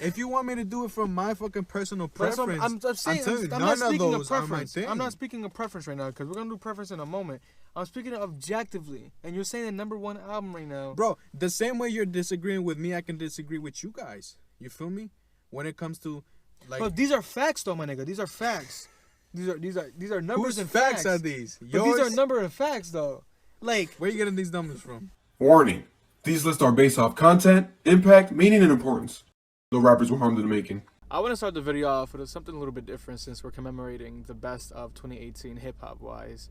If you want me to do it from my fucking personal preference, I'm saying, I'm not speaking of preference. I'm not speaking of preference right now because we're gonna do preference in a moment. I'm speaking objectively, and you're saying the #1 album right now, bro. The same way you're disagreeing with me, I can disagree with you guys. You feel me? When it comes to like, but these are facts, though, my nigga. These are facts. These are numbers and facts. Whose facts are these? But these are number and facts, though. Like, where are you getting these numbers from? Warning. These lists are based off content, impact, meaning, and importance. No rappers were harmed in the making. I want to start the video off with something a little bit different since we're commemorating the best of 2018 hip-hop wise.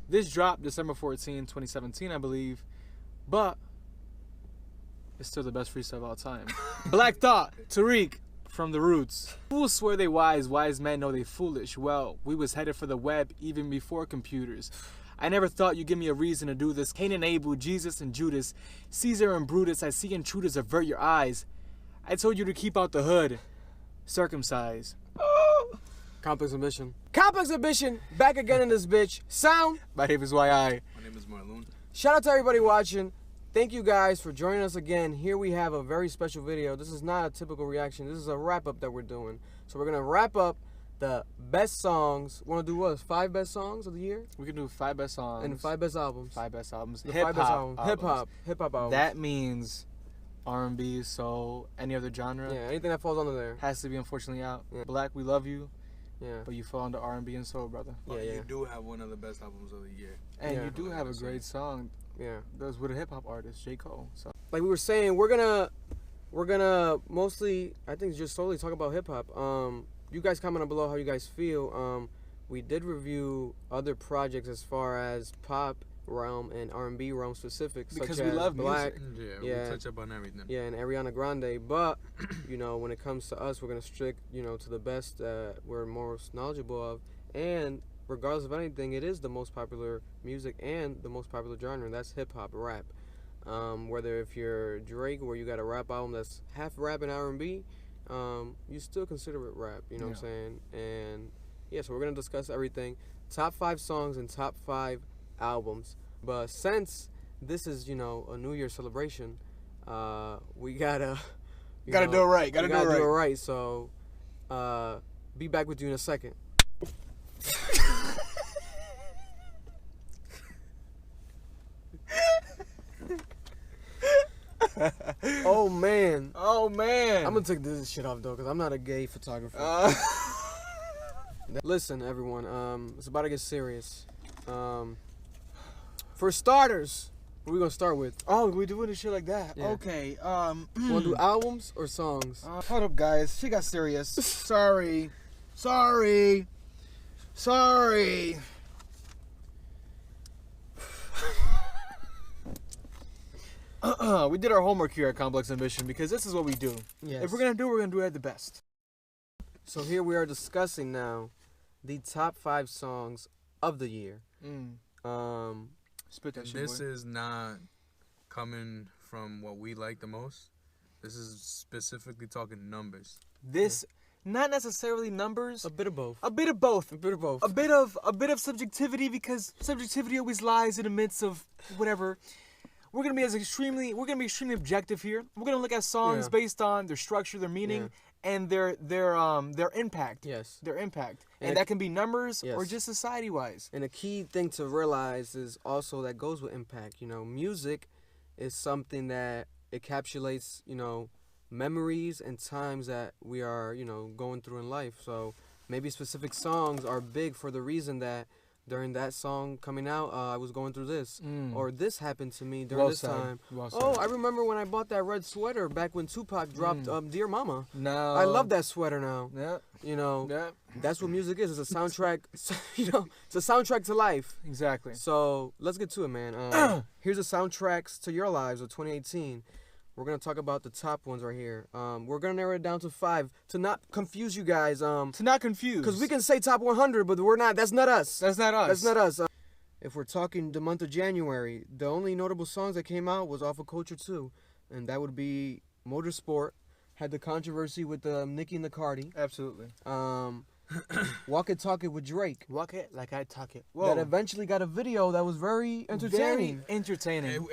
This dropped December 14, 2017, I believe, but it's still the best freestyle of all time. Black Thought, Tariq, from The Roots. Fools swear they wise men know they foolish. Well, we was headed for the web even before computers. I never thought you'd give me a reason to do this. Cain and Abel, Jesus and Judas, Caesar and Brutus, I see intruders, avert your eyes. I told you to keep out the hood. Circumcise. Complex Ambition, back again in this bitch. Sound. My name is YI. My name is Marloon. Shout out to everybody watching. Thank you guys for joining us again. Here we have a very special video. This is not a typical reaction. This is a wrap-up that we're doing. So we're going to wrap up the best songs. Want to do what? 5 best songs of the year? We can do 5 best songs. And 5 best albums. 5 best albums. The 5 best albums. Hip-hop albums. That means R&B, soul, any other genre. Yeah, anything that falls under there. Has to be unfortunately out. Yeah. Black, we love you. Yeah. But you fall under R&B and soul, brother. But you do have one of the best albums of the year. And you do have a great song. Yeah. Those with a hip-hop artist, J. Cole. So. Like we were saying, we're gonna mostly, I think, just solely talk about hip-hop. You guys comment below how you guys feel. We did review other projects as far as pop realm and R&B realm specifics, because such we as love Black. music. We touch up on everything. Yeah, and Ariana Grande. But you know, when it comes to us, we're gonna stick, to the best that we're most knowledgeable of. And regardless of anything, it is the most popular music and the most popular genre. And that's hip hop, rap. Whether if you're Drake, where you got a rap album that's half rap and R&B, you still consider it rap. You know what I'm saying? And yeah, so we're gonna discuss everything. Top 5 songs and top 5 albums. But since this is, a New Year celebration, we gotta do it right. Gotta do it right. So, be back with you in a second. Oh man. I'm gonna take this shit off though, cause I'm not a gay photographer. Listen, everyone. It's about to get serious. For starters, what are we gonna start with? Oh, we're doing this shit like that. Yeah. Okay. Wanna do albums or songs? Hold up, guys. She got serious. Sorry. We did our homework here at Complex Ambition because this is what we do. Yes. If we're gonna do it at the best. So here we are discussing now the top 5 songs of the year. Spit that shit, This boy. is not coming from what we like the most. This is specifically talking numbers. This, not necessarily numbers. A bit of both. A bit of both. A bit of both. A bit of subjectivity, because subjectivity always lies in the midst of whatever. We're gonna be extremely objective here. We're gonna look at songs based on their structure, their meaning, and their impact. Yes. Their impact. And that can be numbers or Yes. just society-wise. And a key thing to realize is also that goes with impact. Music is something that encapsulates, memories and times that we are, going through in life. So maybe specific songs are big for the reason that during that song coming out, I was going through this. Or this happened to me during this time. Oh, I remember when I bought that red sweater back when Tupac dropped Dear Mama. No. I love that sweater now. Yeah. That's what music is. It's a soundtrack. It's a soundtrack to life. Exactly. So let's get to it, man. Here's the soundtracks to your lives of 2018. We're gonna talk about the top ones right here. We're gonna narrow it down to 5 to not confuse you guys. Because we can say top 100, but we're not. That's not us. That's not us. If we're talking the month of January, the only notable songs that came out was off of Culture 2, and that would be Motorsport. Had the controversy with Nicki and the Cardi. Absolutely. Walk It Talk It with Drake. Walk it like I talk it. Whoa. That eventually got a video that was very entertaining.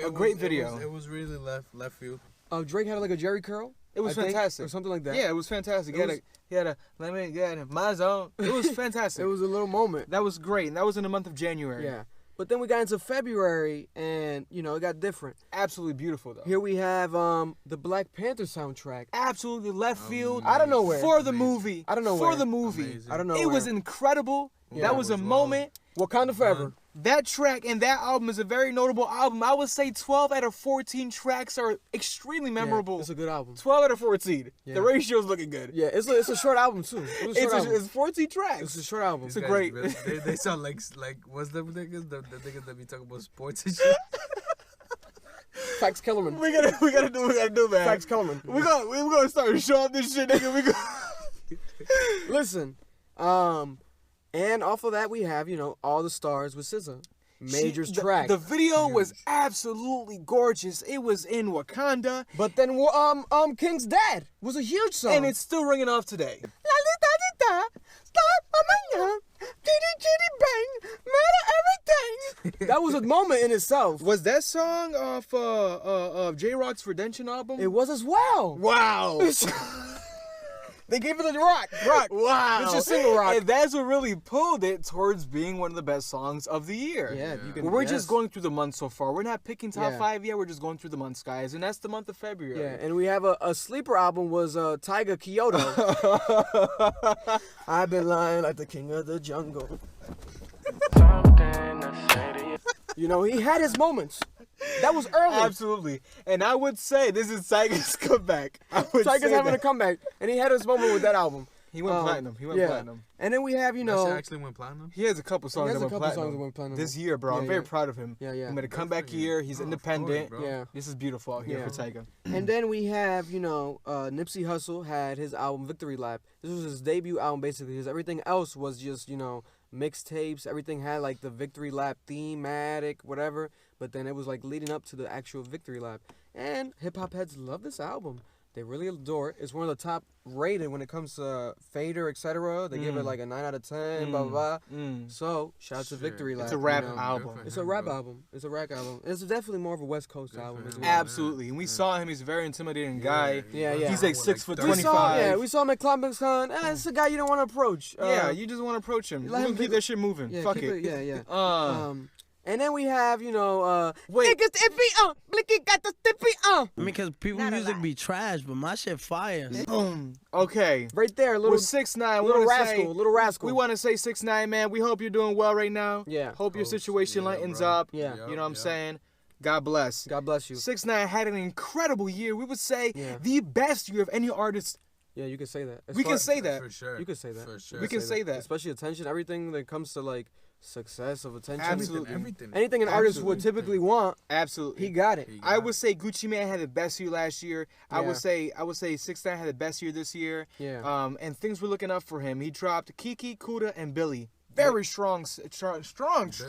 A great video. It was really left field. Drake had like a Jerry curl. It was I think, fantastic. or something like that. Yeah, it was fantastic. He had a let me get in my zone. It was fantastic. It was a little moment. That was great. And that was in the month of January. Yeah. But then we got into February, and it got different. Absolutely beautiful though. Here we have the Black Panther soundtrack. Absolutely left field. Out of nowhere. For the movie. I don't know For where. the movie. Amazing. I don't know. It was incredible. Yeah. That was a It was moment. Wakanda Forever. That track and that album is a very notable album. I would say 12 out of 14 tracks are extremely memorable. Yeah, it's a good album. 12 out of 14. Yeah. The ratio's looking good. Yeah, it's a short album too. It's 14 tracks. It's a short album. It's a Guys, great. They sound like what's the niggas? The niggas that be talking about sports and shit. Fax Kellerman. we gotta do, man. Fax Kellerman. We're gonna start showing this shit, nigga. We go. Listen, and off of that we have All the Stars with SZA. Major's track. The video was absolutely gorgeous. It was in Wakanda, But then King's Dad was a huge song. and it's still ringing off today. That was a moment in itself. Was that song off of J Rock's Redemption album? It was as well. Wow. They gave it a rock. Wow. It's just single rock. And that's what really pulled it towards being one of the best songs of the year. Yeah, you can. We're yes. just going through the months so far. We're not picking top Yeah. 5 yet. We're just going through the months, guys. And that's the month of February. Yeah, and we have a sleeper album was Tyga Kyoto. I've been lying like the king of the jungle. He had his moments. That was early. Absolutely. And I would say this is Tyga's comeback. Tyga's having a comeback, and he had his moment with that album. He went platinum. He went platinum. And then we have, That shit actually went platinum. He has a couple songs has that a went couple platinum. songs that went platinum. This year, bro. I'm Yeah, very yeah. proud of him. Yeah, yeah. He made a comeback for you. year. He's Oh, of independent. course, bro. Yeah. This is beautiful out here Yeah. for Tyga. And then we have, Nipsey Hussle had his album Victory Lap. This was his debut album, basically, because everything else was just, mixtapes. Everything had, like, the Victory Lap thematic, whatever. But then it was, like, leading up to the actual Victory Lap. And hip-hop heads love this album. They really adore it. It's one of the top rated when it comes to Fader, etc. They give it, like, a 9 out of 10, blah, blah, blah. So, shout out to Shit. Victory Lap. It's a rap you know. album. It's a rap album. It's a rap album. It's definitely more of a West Coast album as well. Absolutely. And we saw him. He's a very intimidating guy. Yeah, yeah. He's like 6'25". We saw him at Climax Con. It's a guy you don't want to approach. You just want to approach him. let Let him him keep be- that shit moving. Yeah, Fuck keep it. Yeah. And then we have, Wait. niggas iffy, Blicky got the stiffy, because people music be trash, but my shit fire. Boom. Okay. Right there, Little little 6ix9ine. little rascal. We want to say 6ix9ine, man. We hope you're doing well right now. Yeah. Hope your situation lightens bro. up. Yeah. You know what I'm saying? God bless. God bless you. 6ix9ine had an incredible year. We would say Yeah. the best year of any artist. Yeah, you can say that. As We far- can say that. For sure. You can say that. For sure. We can say that. Especially attention, everything that comes to like success of attention. Absolutely. Everything. Anything an artist would Absolutely. typically want, Absolutely. he got it. I would say Gucci Mane had the best year last year. I Yeah. would say 6ix9ine had the best year this year. Yeah. And things were looking up for him. He dropped Kiki, Kuda, and Billy. Very strong tracks. Tracks.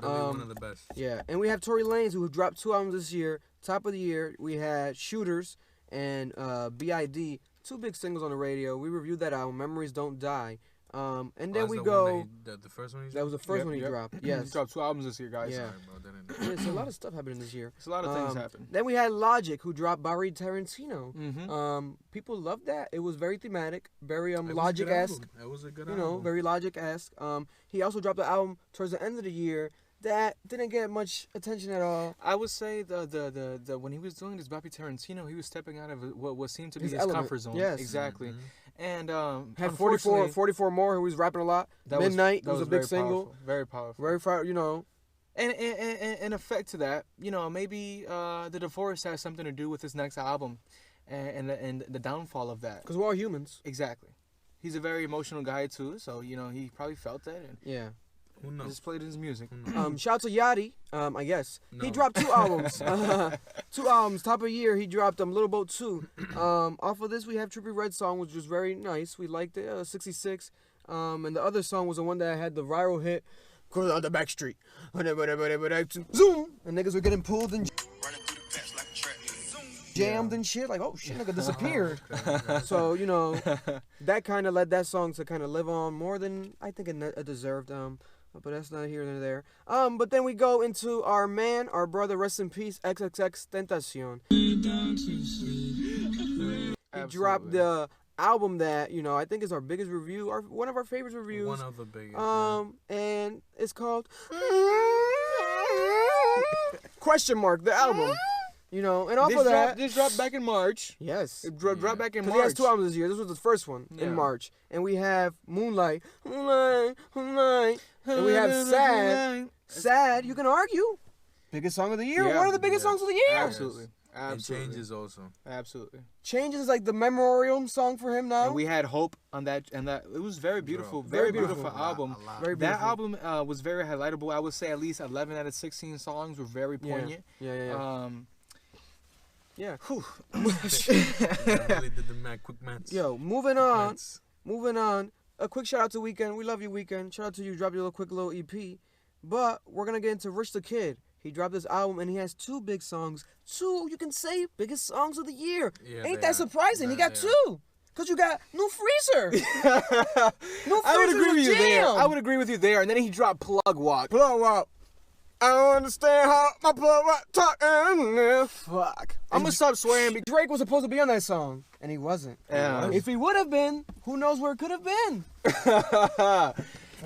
Really one of the best. Yeah, and we have Tory Lanez who dropped 2 albums this year. Top of the year, we had Shooters and B.I.D. 2 big singles on the radio. We reviewed that album, Memories Don't Die. And then That's we the go. one the first one. That was the first one he dropped. Yes. He dropped 2 albums this year, guys. Yeah. Sorry, bro. Yeah, so a lot of stuff happening this year. It's a lot of things happen. Then we had Logic, who dropped Barry Tarantino. Mm-hmm. People loved that. It was very thematic, very It was a good Logic-esque. album. It was a good You album. know, very Logic-esque. He also dropped an album towards the end of the year that didn't get much attention at all. I would say the when he was doing this Bobby Tarantino, he was stepping out of what seemed to be His his element. comfort zone. Yes. Exactly. And Had unfortunately, 44 more, who was rapping a lot. Midnight that was a big very single. powerful, very powerful. Very far, you know. And in effect to that, maybe the divorce has something to do with his next album, and the downfall of that. Because we're all humans. Exactly. He's a very emotional guy too, so he probably felt that and Yeah. Who he knows? just played his music. Shout out to Yachty, I guess. He No. dropped 2 albums. 2 albums. Top of the year, he dropped Little Boat 2. Off of this, we have Trippie Red song, which was very nice. We liked it. 66. And the other song was the one that had the viral hit, "Cruise on the back street." Zoom! And niggas were getting pulled and jammed and shit. Like, oh shit, nigga disappeared. So, that kind of led that song to kind of live on more than I think it deserved. but that's not here nor there. But then we go into our man, our brother, rest in peace, XXX Tentacion. He dropped the album that, you know, I think is our biggest review, one of our favorite reviews. One of the biggest. And it's called Question Mark, the album. You know, and off of that, this dropped back in March. yes, It dropped back in because March. he has 2 albums this year. This was the first one Yeah. in March, and we have Moonlight, and we have Sad. You can argue, biggest song of the year, Yeah. one of the biggest songs of the year. Absolutely. And Absolutely. Changes also. Absolutely. Changes is like the memoriam song for him now. And we had hope on that, and that it was very beautiful, Bro, very very beautiful beautiful. album. A lot. Very That beautiful. album was very highlightable. I would say at least 11 out of 16 songs were very poignant. Yeah. Yeah. Whew. Really did the quick maths. Yo, moving on. Maths. Moving on. A quick shout out to Weeknd. We love you, Weeknd. Shout out to you. Drop your quick little EP. But we're gonna get into Rich the Kid. He dropped this album and he has 2 big songs. 2, you can say, biggest songs of the year. Yeah, Ain't they that are. surprising? He Yeah, got they 2. Cause you got New Freezer. New I would Freezer's agree a with you there. jam. I would agree with you there. And then he dropped Plug Walk. Plug Walk. I don't understand how my plug walk talking. Fuck. I'm gonna stop swearing. Drake was supposed to be on that song, and he wasn't. Yeah. If he would have been, who knows where it could have been?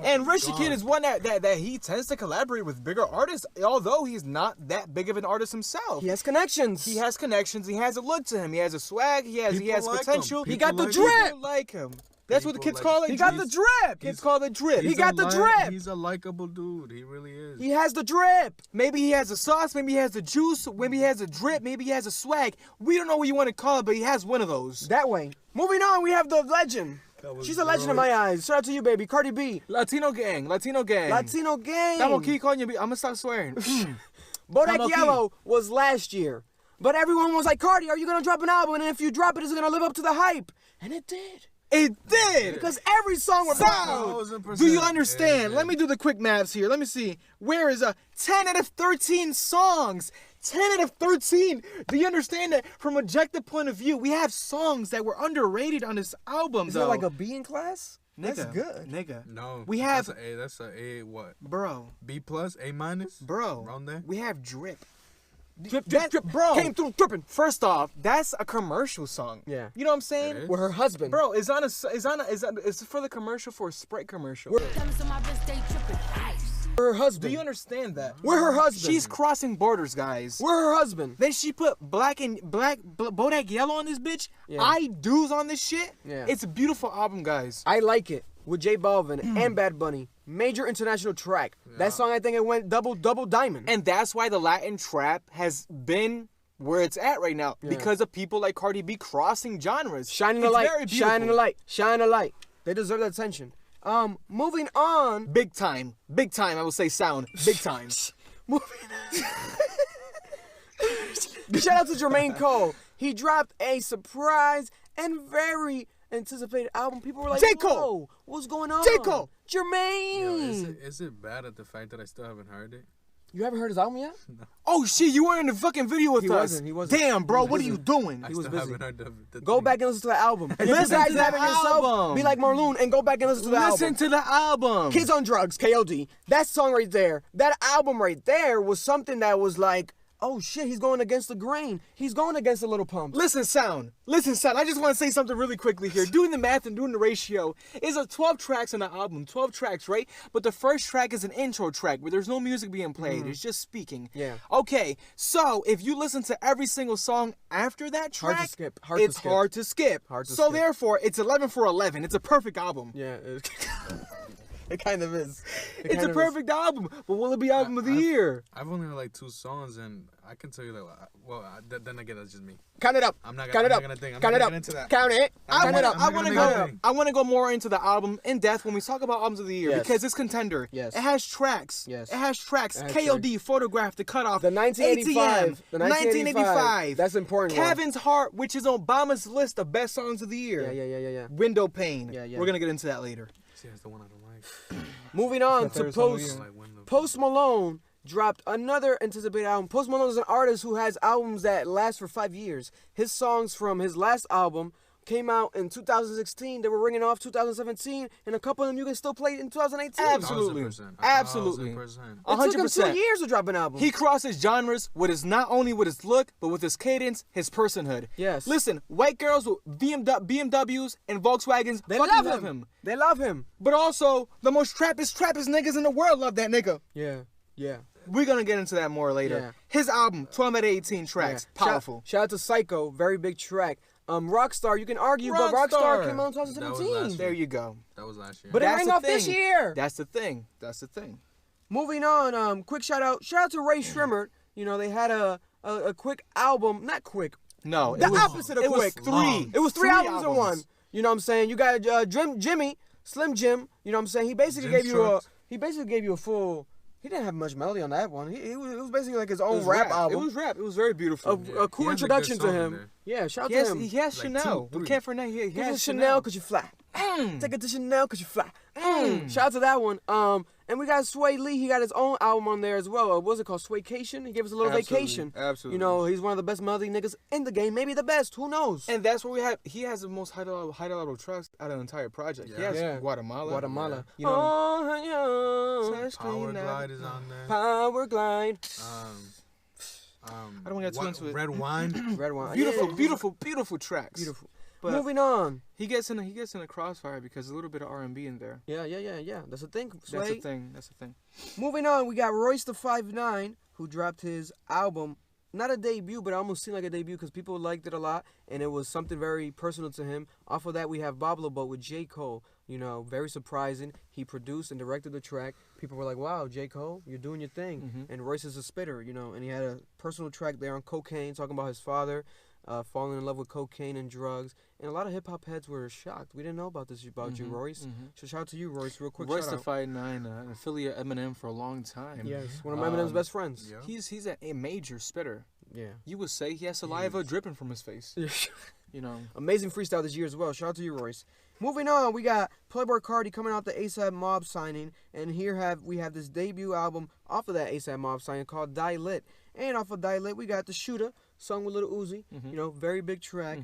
And Rich the Kid is one that he tends to collaborate with bigger artists, although he's not that big of an artist himself. He has connections. He has connections. He has a look to him. He has a swag. He has People like potential. him. He got the People like drip. People like him. That's what the People kids like call him. it. He got the drip. Kids call it drip. He got the drip. He's a likable dude. He really is. He has the drip. Maybe he has a sauce. Maybe he has the juice. Maybe he has a drip. Maybe he has a swag. We don't know what you want to call it, but he has one of those. That way. Moving on, we have the legend. That was She's a legend in great. my eyes. Shout out to you, baby. Cardi B. Latino gang. Latino gang. Latino gang. I'm gonna keep calling you. I'm gonna stop swearing. Bodak Come on, Yellow was last year. But everyone was like, Cardi, are you going to drop an album? And if you drop it, is it going to live up to the hype? And it did. It did. Because every song was out. Do you understand? Let me do the quick maths here. Let me see. Where is 10 out of 13 songs? 10 out of 13. Do you understand that from an objective point of view, we have songs that were underrated on this album, Is though. that like a B in class? That's Nigga, good. Nigga. No. We have- That's a A. That's a A. What? Bro. B plus? A minus? Bro. Around there? We have Drip. Drip, drip, drip. Bro. Came through dripping. First off, that's a commercial song. Yeah. You know what I'm saying? It is. With her husband. Bro, it's for the commercial for a Sprite commercial. Her husband. Do you understand that? We're her husband. She's crossing borders, guys. We're her husband. Then she put Bodak Yellow on this bitch. Yeah. I do's on this shit. Yeah. It's a beautiful album, guys. I Like It with J Balvin and Bad Bunny. Major international track. That song, I think it went double diamond. And that's why the Latin trap has been where it's at right now. Yeah. Because of people like Cardi B crossing genres. Shining a It's light. very beautiful. Shining a light. Shine a light. They deserve that attention. Moving on. Big time. Big time, I will say sound. Big time. Moving on. Shout out to Jermaine Cole. He dropped a surprise and very anticipated album. People were like, J. Cole. "Whoa, what's going on?" J. Cole. Jermaine. Yo, is it bad at the fact that I still haven't heard it? You haven't heard his album yet? Oh shit, you weren't in the fucking video with He us. wasn't. Damn, bro, He was what are busy. you doing? I was still busy. haven't heard the Go thing. back and listen to the album. If Listen you guys to the haven't yourself, album. be like Marloon and go back and listen to the Listen album. to the album. Kids on Drugs, KOD. That song right there, that album right there was something that was like, oh shit, he's going against the grain. He's going against the Little Pump. Listen, sound. I just want to say something really quickly here. Doing the math and doing the ratio is 12 tracks on the album. 12 tracks, right? But the first track is an intro track where there's no music being played. It's just speaking. Yeah. Okay, so if you listen to every single song after that track, Hard to skip. Hard to it's skip. hard to skip. Hard to so skip. therefore, it's 11 for 11. It's a perfect album. Yeah, it kind of is. It It's kind a of perfect album. But will it be album of the year? I've only heard like 2 songs, and I can tell you that. Well, then again, that's just me. is. Count it up. I'm not Count it up. gonna think. I'm Count not it gonna up. get into that. Count it. I'm Count not it up. gonna- I'm not gonna go- I want to go more into the album in depth when we talk about albums of the year Yes. because it's contender. Yes. It has tracks. Yes. It has tracks. It has KOD, Photograph, The Cutoff. The 1985. ATM, The 1985. That's an important one. Kevin's Heart, which is on Obama's list of best songs of the year. Yeah. Window Pane. Yeah. We're going to get into that later. See, that's the one I don't like. Moving on That's to my favorite song of the Post. year. Like when the Post Malone dropped another anticipated album. Post Malone is an artist who has albums that last for 5 years. His songs from his last album came out in 2016. They were ringing off 2017, and a couple of them you can still play in 2018. Absolutely. 1,000%. Absolutely. 1,000%. It took him 100%. 2 years to drop an album. He crosses genres with his not only with his look, but with his cadence, his personhood. Yes. Listen, white girls with BMWs and Volkswagens, they fucking love him. him. They love him. But also, the most trappist niggas in the world love that nigga. Yeah. Yeah. We're gonna get into that more later. Yeah. His album, 12 out of 18 tracks, powerful. Shout out to Psycho, very big track. Rockstar, you can argue, but Rockstar. Rockstar came out in That was 2017. last year. There you go. That was last year. But it That's rang the off this thing. year. That's the thing. That's the thing. Moving on, quick shout out to Ray Shrimmer. You know, they had a quick album, not quick. No, The opposite of it quick. was three. It was three albums in one. albums. You know what I'm saying? You got Jimmy, Slim Jim. You know what I'm saying? He basically Jim gave Trucks. you a full. He didn't have much melody on that one. It was basically like his It own was rap album. It was rap. It was very beautiful. A Yeah, cool he has a good introduction to song in him. there. Yeah, shout out He has, to him. he has Like Chanel. 2, We 3. can't for now. He Give has it Chanel cause you fly. Take it to Chanel cause you fly. Shout out to that one. And we got Sway Lee. He got his own album on there as well. What was it called? Swaycation. He gave us a little Absolutely, vacation. absolutely. You know, he's one of the best melody niggas in the game. Maybe the best. Who knows? And that's where we have. He has the most high level tracks out of the entire project. He Yeah. has Yeah. Guatemala. Guatemala. You know, Oh, yeah. Power Glide is on there. Power Glide. I don't wanna get too into it. Red Wine. Red Wine. beautiful, Yeah. beautiful tracks. Beautiful. But Moving on. he gets in a crossfire because there's a little bit of R&B in there. Yeah. That's the thing. Sway. That's the thing. That's the thing. Moving on, we got Royce the 5'9", who dropped his album. Not a debut, but it almost seemed like a debut because people liked it a lot, and it was something very personal to him. Off of that, we have Bob Boat with J. Cole. You know, very surprising. He produced and directed the track. People were like, wow, J. Cole, you're doing your thing. Mhm. And Royce is a spitter, you know, and he had a personal track there on cocaine, talking about his father falling in love with cocaine and drugs. And a lot of hip-hop heads were shocked. We didn't know about this about you, Royce. So shout out to you, Royce, real quick. Royce shout the out. 5'9", an affiliate of Eminem for a long time. Yes, one of Eminem's best friends. Yeah. He's a major spitter. Yeah. You would say he has saliva dripping from his face. You know. Amazing freestyle this year as well. Shout out to you, Royce. Moving on, we got Playboy Cardi coming out the ASAP Mob signing, and we have this debut album off of that ASAP Mob signing called Die Lit. And off of Die Lit, we got The Shooter, sung with Lil Uzi. You know, very big track.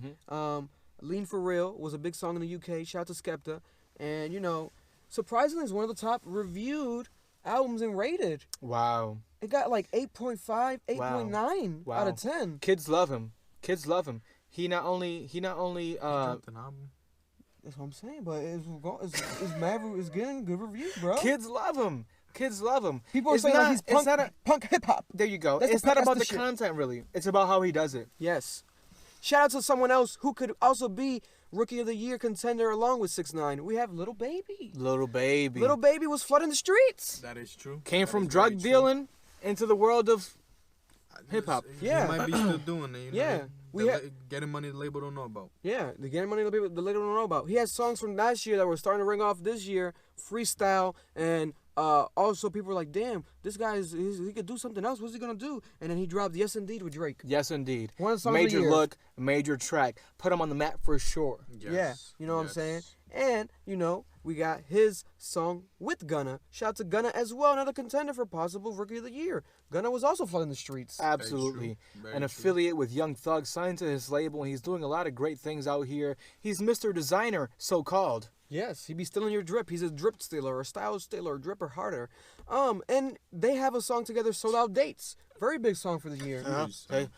Lean for Real was a big song in the UK. Shout out to Skepta. And, you know, surprisingly, it's one of the top reviewed albums and rated. Wow. It got like 8.5, 8.9 Wow. out of 10. Kids love him. Kids love him. He not only Dropped an album. That's what I'm saying, but it's getting good reviews, bro. kids love him. Kids love him. People are It's saying not- like he's it's punk, not a- punk hip hop. There you go. That's It's the- not that's about the the shit. content really. It's about how he does it. Yes. Shout out to someone else who could also be Rookie of the Year contender along with 6ix9ine. We have Little Baby. Little baby. Little Baby was flooding the streets. That is true. Came That from is drug very true. dealing into the world of hip-hop. He might be still doing it. You know? Yeah. We Getting money the label don't know about. Yeah, the getting money the label don't know about. He has songs from last year that were starting to ring off this year, freestyle, and also people were like, damn, this guy he could do something else. What's he gonna do? And then he dropped Yes Indeed with Drake. Yes, indeed. One of the songs of the Major year. look, major track. Put him on the map for sure. Yes. Yeah, you know what I'm saying? And, you know, we got his song with Gunna. Shout out to Gunna as well, another contender for possible Rookie of the Year. Gunna was also flooding the streets. Absolutely. Very An true. affiliate with Young Thug, signed to his label, and he's doing a lot of great things out here. He's Mr. Designer, so-called. Yes, he be stealing your drip. He's a drip stealer, a style stealer, a dripper harder. And they have a song together, Sold Out Dates. Very big song for the year. Jeez.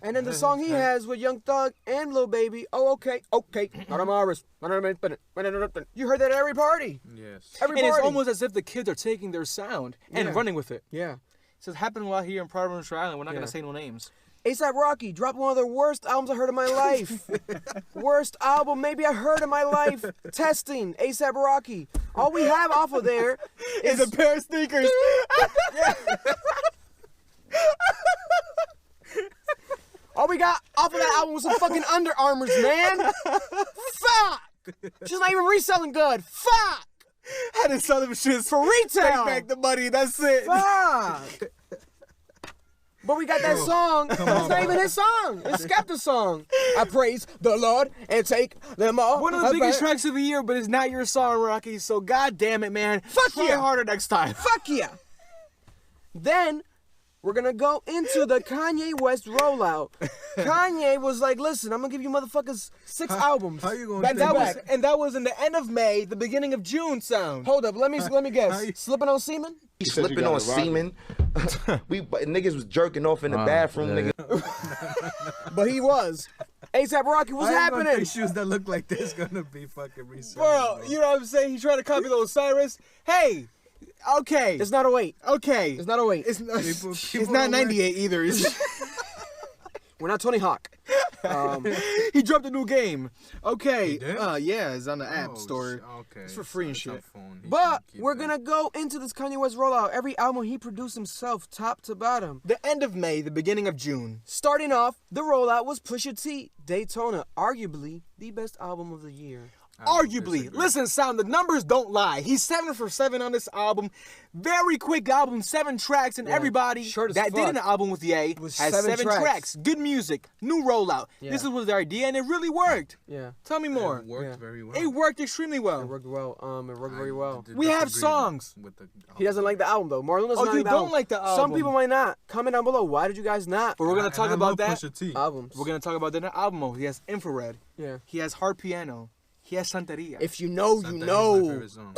And then the song he has with Young Thug and Lil Baby, Oh Okay, Okay, not on my wrist. You heard that at every party. Yes. Every And party. it's almost as if the kids are taking their sound and Yeah. running with it. Yeah. So it's happening while here in Providence, Rhode Island. We're not Yeah. going to say no names. ASAP Rocky dropped one of the worst albums I heard in my life. Worst album maybe I heard in my life. Testing, ASAP Rocky. All we have off of there is a pair of sneakers. all we got off of that album was some fucking Under Armours, man. Fuck. She's not even reselling good. Fuck. Had to sell them shits For retail. Take back the money. That's it. Fuck. But we got that song. It's not even his song. It's Skepta's song. I praise the Lord and take them all. One of the biggest tracks of the year, but it's not your song, Rocky. So god damn it, man. Fuck Try yeah. harder next time. Fuck yeah. Then we're gonna go into the Kanye West rollout. Kanye was like, listen, I'm gonna give you motherfuckers 6 albums. How you gonna And that was in the end of May, the beginning of June sound. Hold up, let me guess. Slipping on semen? He slipping on semen. Niggas was jerking off in the bathroom, nigga. But he was. A$AP Rocky, what's happening? Shoes that look like this gonna be fucking resold. Bro, you know what I'm saying? He tried to copy Lil Cyrus. Hey, okay. It's not a weight. Okay. It's not a weight. It's not, People it's not 98 either. We're not Tony Hawk. He dropped a new game. Okay. He did? Yeah, it's on the App Store. Okay. It's for free and It's on shit. phone. He But can keep we're that. gonna go into this Kanye West rollout. Every album he produced himself, top to bottom. The end of May, the beginning of June. Starting off, the rollout was Pusha T Daytona, arguably the best album of the year. I Arguably. disagree. Listen, Sound, the numbers don't lie. He's 7 for 7 on this album. Very quick album, 7 tracks, and Yeah, everybody short as that fuck. did an album with Ye Was has 7 7 tracks. tracks. Good music, new rollout. Yeah. This was their idea, and it really worked. Yeah, Tell me more. It worked Yeah. very well. It worked extremely it well. worked well. It worked very well. did We have disagree songs. with the He doesn't like the album though. Marloon doesn't Oh, like you the don't album. like the Some album. people might not. Comment down below. Why did you guys not? But we're going to talk about that. Pusha T. Albums. We're going to talk about that album. He has Infrared. Yeah. He has Hard Piano. He has Santeria. If you know, Santeria you is my know. favorite song.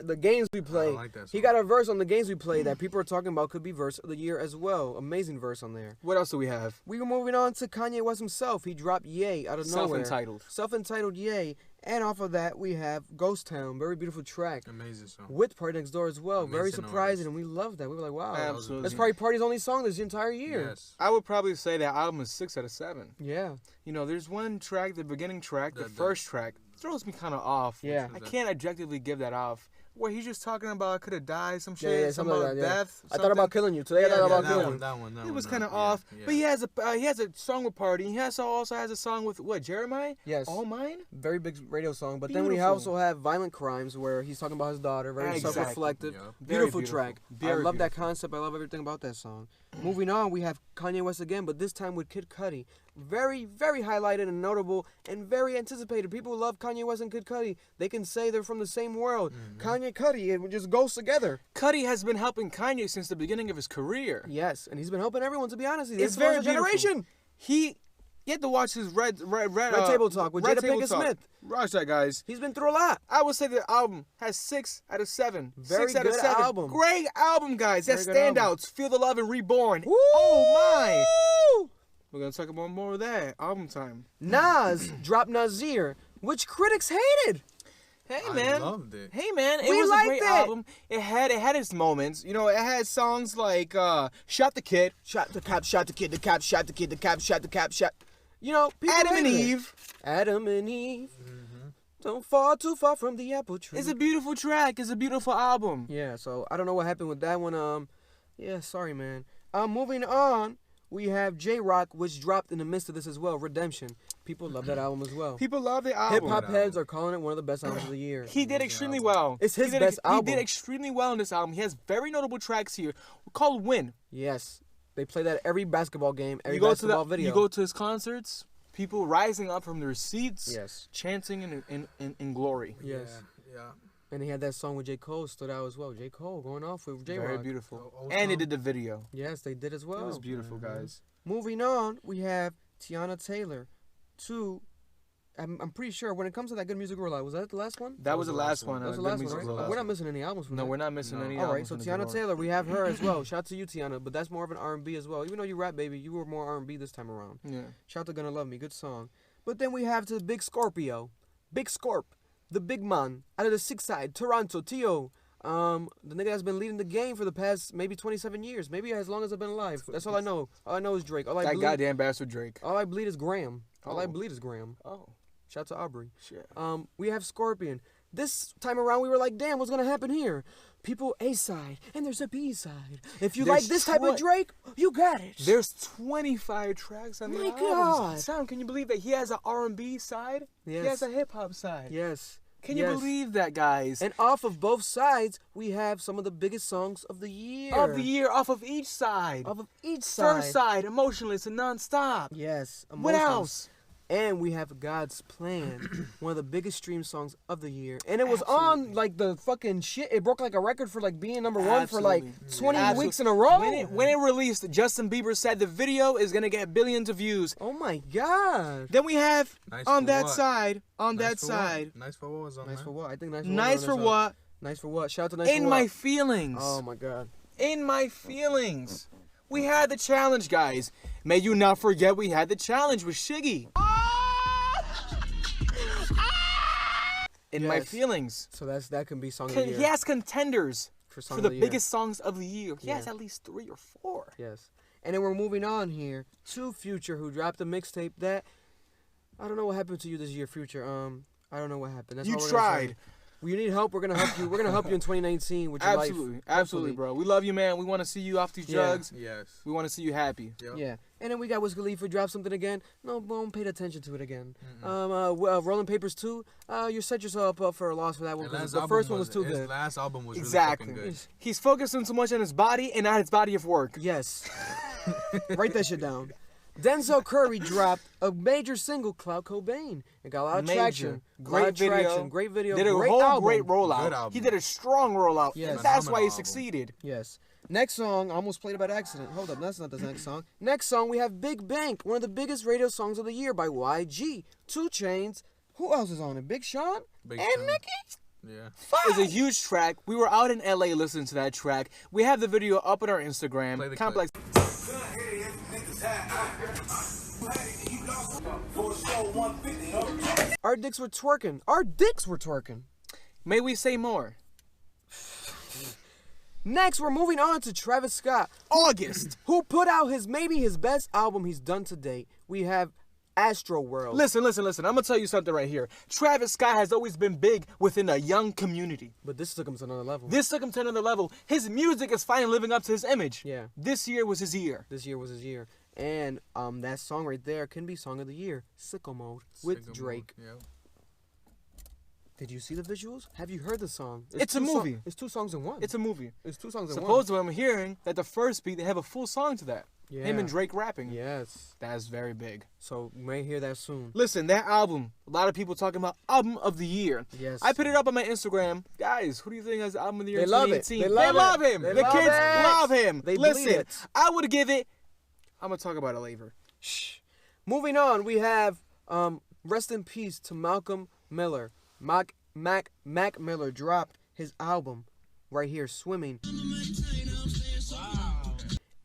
The games we play. like that He song. got a verse on the games we play that people are talking about could be verse of the year as well. Amazing verse on there. What else do we have? We were moving on to Kanye West himself. He dropped Ye out of nowhere. Self-entitled. Self-entitled Ye. And off of that, we have Ghost Town. Very beautiful track. Amazing song. With Party Next Door as well. Very Amazing surprising, artist. and we love that. We were like, wow. Absolutely. That's probably Party's only song this entire year. Yes. I would probably say that album is 6 out of 7. Yeah. You know, there's one track, the beginning track, the The- first track, throws me kind of off. Yeah. I can't objectively give that off. Where he's just talking about I could have died, some shit, Yeah, something about like that, yeah. death. I thought about killing you. Today I Yeah, thought yeah, about killing you. That one. It was no, kind of yeah, off, yeah. but he has a song with Party. He also has a song with what, Jeremiah? Yes. All Mine. Very big radio song. But then we Beautiful. also have Violent Crimes where he's talking about his daughter. Very Exactly. self-reflective. Yep. Very Beautiful beautiful. track. I Very love that beautiful. concept. I love everything about that song. Moving on, we have Kanye West again, but this time with Kid Cudi. Very, very highlighted and notable and very anticipated. People love Kanye West and Kid Cudi. They can say they're from the same world. Kanye, Cudi, it just goes together. Cudi has been helping Kanye since the beginning of his career. Yes, and he's been helping everyone, to be honest. It's This very was a generation. You have to watch his Red Table Talk with Red Jada Table Pinkett Talk. Smith. Watch that, guys. He's been through a lot. I would say the album has 6 out of 7. Very 6 out of good 7. album. Great album, guys. That's Very good album. standouts. Feel the Love and Reborn. Woo! Oh my! We're gonna talk about more of that. Album time. Nas dropped Nasir, which critics hated. Hey I man. loved it. Hey man, it We was a liked great it. album. It had its moments. You know, it had songs like Shot the Kid, Shot the cop, shot the kid, the cop shot the kid, the cop shot the cop shot. You know, people Adam and hated it. Eve. Adam and Eve. Don't fall too far from the apple tree. It's a beautiful track. It's a beautiful album. Yeah, so I don't know what happened with that one. Yeah, sorry, man. Moving on, we have J-Rock, which dropped in the midst of this as well. Redemption. People love that album as well. People love the album. Hip hop heads are calling it one of the best albums of the year. He did extremely well. It's his He did best album. He did extremely well in this album. He has very notable tracks here called Win. Yes, they play that at every basketball game, every You go to basketball video. You go to his concerts. People rising up from their seats, Yes. chanting in glory. Yes. Yeah. And he had that song with J. Cole stood out as well. J. Cole going off with J. Very Rock. beautiful. Oh, And they song. did the video. Yes, they did as well. It was beautiful, guys. Moving on, we have Tiana Taylor. I'm pretty sure when it comes to that Good Music Rollout, was that the last one? That was the last one. That was the Good last Music one, right? Rollout. We're not missing any albums from No, that. we're not missing any All albums. right, so from the Tiana Good Rollout. Taylor, we have her as well. Shout out to you, Tiana, but that's more of an R&B as well. Even though you rap, baby, you were more R&B this time around. Yeah. Shout out to Gonna Love Me, good song. But then we have to Big Scorpio, Big Scorp, the big man out of the 6 side, Toronto, T.O. The nigga that's been leading the game for the past maybe 27 years, maybe as long as I've been alive. That's all I know. All I know is Drake. That goddamn bastard Drake. All I bleed is Graham. All I Oh. bleed is Graham. Oh, Shout out to Aubrey. shit. We have Scorpion. This time around, we were like, damn, what's gonna happen here? People A side, and there's a B side. If you There's like this type of Drake, you got it. There's 25 tracks on the My album. God. Sam, can you believe that he has an R&B side? He Yes. has a hip hop side. Yes. Can you believe that, guys? And off of both sides, we have some of the biggest songs of the year. Off of each side. Of each side. First side, Emotionless and Nonstop. Yes. What Emotions. else? And we have God's Plan, one of the biggest stream songs of the year. And it was on like the fucking shit. It broke like a record for like being number one for like 20 weeks in a row. When it released, Justin Bieber said the video is gonna get billions of views. Oh my god. Then we have Nice on for that what? side, on Nice that for side. What? Nice for what was on Nice there? for what? I think nice for what. Nice for what? Nice for what? Shout out to Nice for In what. my feelings. Oh my god. In my feelings. We had the challenge, guys. May you not forget we had the challenge with Shiggy. In my Yes. feelings. So that can be song of the year. He has contenders For song for of the the year. biggest songs of the year. He Yeah. has at least 3 or 4. Yes. And then we're moving on here to Future, who dropped a mixtape that I don't know what happened to you this year, Future. I don't know what happened. That's You all we're gonna say. tried. Well, you need help. We're gonna help you. We're gonna help you in 2019 with your life. Absolutely, bro. We love you, man. We want to see you off these Yeah. drugs. Yes. We want to see you happy. Yep. Yeah. And then we got Wiz Khalifa drop something again. No, won't pay attention to it again. Rolling Papers 2. You set yourself up for a loss for that one His because last the first album one was too his good. last album was Exactly. really fucking good. He's focusing so much on his body and not his body of work. Yes. Write that shit down. Denzel Curry dropped a major single, Cloud Cobain. It got a lot of Major. traction. Great video. Great video. Did a great whole album. great Good rollout. album. He did a strong rollout. Yes. And that's why he Phenomenal album. succeeded. Yes. Next song, I almost played it by accident. Hold up, that's not the next song. Next song, we have Big Bank, one of the biggest radio songs of the year by YG. 2 Chainz. Who else is on it? Big Sean? Big and Sean. Nicki? Yeah. It's a huge track. We were out in LA listening to that track. We have the video up on our Instagram. Play the Complex. Our dicks were twerking. Our dicks were twerking. May we say more? Next, we're moving on to Travis Scott, August. who put out maybe his best album he's done to date. We have Astroworld. Listen. I'm gonna tell you something right here. Travis Scott has always been big within a young community. But this took him to another level. This took him to another level. His music is finally living up to his image. Yeah. This year was his year. This year was his year. And that song right there can be song of the year. Sicko Mode with Sicko Drake. Mode, yeah. Did you see the visuals? Have you heard the song? It's a movie. It's 2 songs in one. It's a movie. It's 2 songs in one. Supposedly, I'm hearing that the first beat, they have a full song to that. Yeah. Him and Drake rapping. Yes. That's very big. So you may hear that soon. Listen, that album, a lot of people talking about album of the year. Yes. I put it up on my Instagram. Guys, who do you think has the album of the year They love it. 2018? They They love love it. him. They The love kids it. love him. They bleed Listen, it. I would give it. I'm going to talk about it later. Shh. Moving on, we have rest in peace to Malcolm Miller. Mac Miller dropped his album right here, Swimming.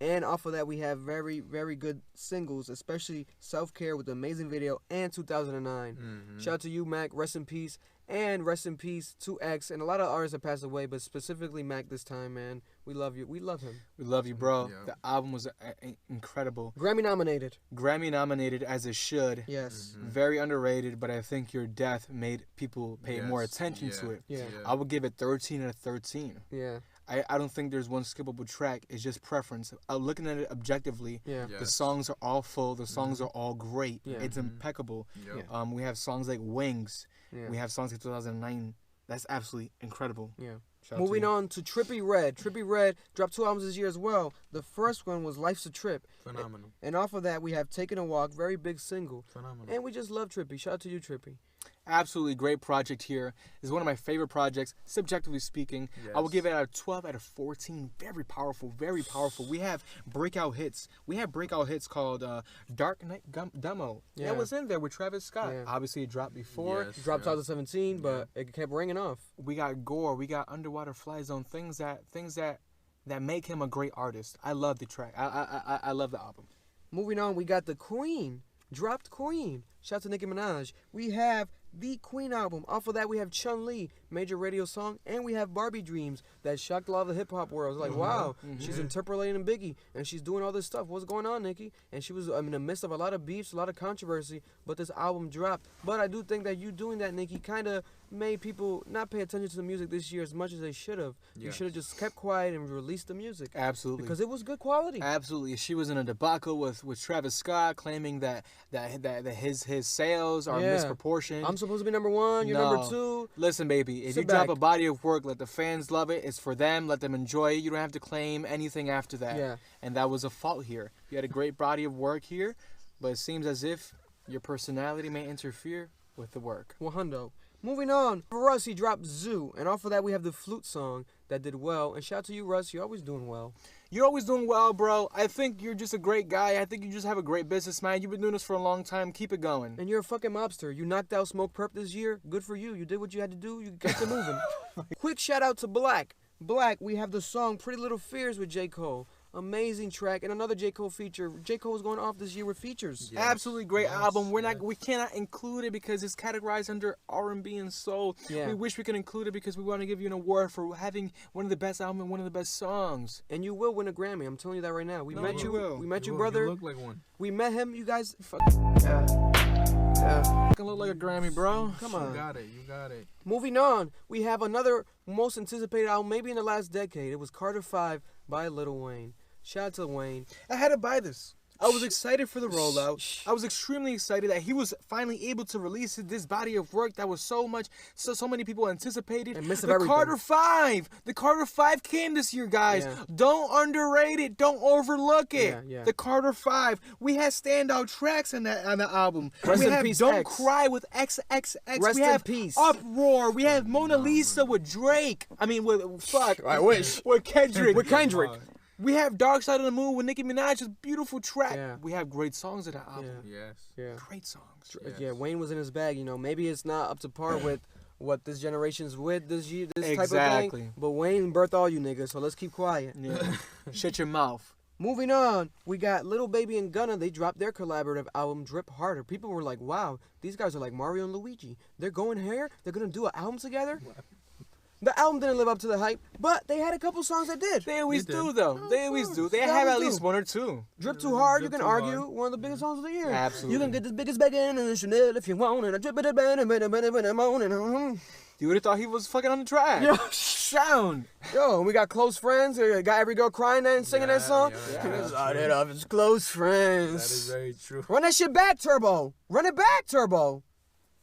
And off of that, we have very, very good singles, especially Self Care with the amazing video and 2009. Shout out to you, Mac. Rest in peace. And rest in peace to X. And a lot of artists have passed away, but specifically Mac this time, man. We love you. We love him. We love you, bro. Yeah. The album was incredible. Grammy nominated. Grammy nominated as it should. Yes. Very underrated, but I think your death made people pay more Yes. attention to Yeah. it. Yeah. I would give it 13 out of 13. Yeah. I don't think there's one skippable track. It's just preference. Looking at it objectively, Yeah. the Yes. songs are all full. The songs are all great. Yeah. It's impeccable. Yep. Yeah. We have songs like Wings. Yeah. We have songs like 2009. That's absolutely incredible. Yeah. Shout out to Moving you. on to Trippie Redd. Trippie Redd dropped 2 albums this year as well. The first one was Life's a Trip. Phenomenal. And off of that, we have Taking a Walk, very big single. Phenomenal. And we just love Trippie. Shout out to you, Trippie. Absolutely great project here. It's one of my favorite projects, subjectively speaking. I would Yes. give it out of 12 out of 14. Very powerful, very powerful. We have breakout hits. We have breakout hits called Dark Knight Demo. Yeah. That was in there with Travis Scott. Yeah. Obviously, it dropped before. Yes. Dropped Yeah. 2017, but it kept ringing off. We got Gore. We got Underwater Fly Zone. Things that make him a great artist. I love the track. I love the album. Moving on, we got the Queen. Dropped Queen. Shout out to Nicki Minaj. We have the Queen album. Off of that, we have Chun-Li, major radio song, and we have Barbie Dreams that shocked a lot of the hip hop world. It's like, wow, she's interpolating Biggie, and she's doing all this stuff. What's going on, Nicki? And she was in the midst of a lot of beefs, a lot of controversy, but this album dropped. But I do think that you doing that, Nicki, kind of made people not pay attention to the music this year as much as they should have. You Yes. should have just kept quiet and released the music. Absolutely. Because it was good quality. Absolutely, she was in a debacle with Travis Scott, claiming that his sales are Yeah. misproportioned. I'm supposed to be number one, you're number No. two. Listen, baby, if Sit you drop back. a body of work, let the fans love it. It's for them. Let them enjoy it. You don't have to claim anything after that. Yeah. And that was a fault here. You had a great body of work here, but it seems as if Your personality may interfere with the work. 100. Moving on, for us, he dropped Zoo, and off of that we have the Flute song that did well. And shout out to you, Russ, you're always doing well. You're always doing well, bro. I think you're just a great guy. I think you just have a great business, man. You've been doing this for a long time. Keep it going. And you're a fucking mobster. You knocked out Smoke Perp this year. Good for you. You did what you had to do. You kept it moving. Quick shout out to Black. Black, we have the song Pretty Little Fears with J. Cole. Amazing track, and another J. Cole feature. J. Cole is going off this year with features. Yes. Absolutely great album. We cannot include it because it's categorized under R&B and soul. Yeah. We wish we could include it because we want to give you an award for having one of the best albums and one of the best songs. And you will win a Grammy. I'm telling you that right now. We met you, You brother. look like one. We met him. You guys. Can look like a Grammy, bro. Come on. You got it. Moving on, we have another most anticipated album, maybe in the last decade. It was Carter 5 by Lil Wayne. Shout out to Wayne. I had to buy this. I was excited for the rollout. I was extremely excited that he was finally able to release this body of work that was so many people anticipated. And miss the everything. Carter 5. The Carter 5 came this year, guys. Yeah. Don't underrate it. Don't overlook it. Yeah. The Carter 5. We had standout tracks on the album. Rest we in have peace, Don't X. Cry with XXX. Rest we in have peace. Uproar. We have Mona Lisa with Drake. I mean, I wish. With Kendrick. With Kendrick. We have Dark Side of the Moon with Nicki Minaj, a beautiful track. Yeah. We have great songs in that album. Yeah. Great songs. Yes. Yeah, Wayne was in his bag, you know. Maybe it's not up to par with what this generation's with this type of thing. But Wayne birthed all you niggas, so let's keep quiet. Yeah. Shut your mouth. Moving on, we got Lil Baby and Gunna. They dropped their collaborative album, Drip Harder. People were like, wow, these guys are like Mario and Luigi. They're going here? They're going to do an album together? The album didn't live up to the hype, but they had a couple songs that did. They always do, though. They always do. They have at least one or two. Drip Too Hard, you can argue, one of the biggest songs of the year. Absolutely. You can get this biggest bag in and Chanel if you want, and I drip it You would have thought he was fucking on the track. Yo, sound. Yo, we got Close Friends. Got every girl crying and singing that song. Yeah. Off his close friends. That is very true. Run that shit back, Turbo. Run it back, Turbo.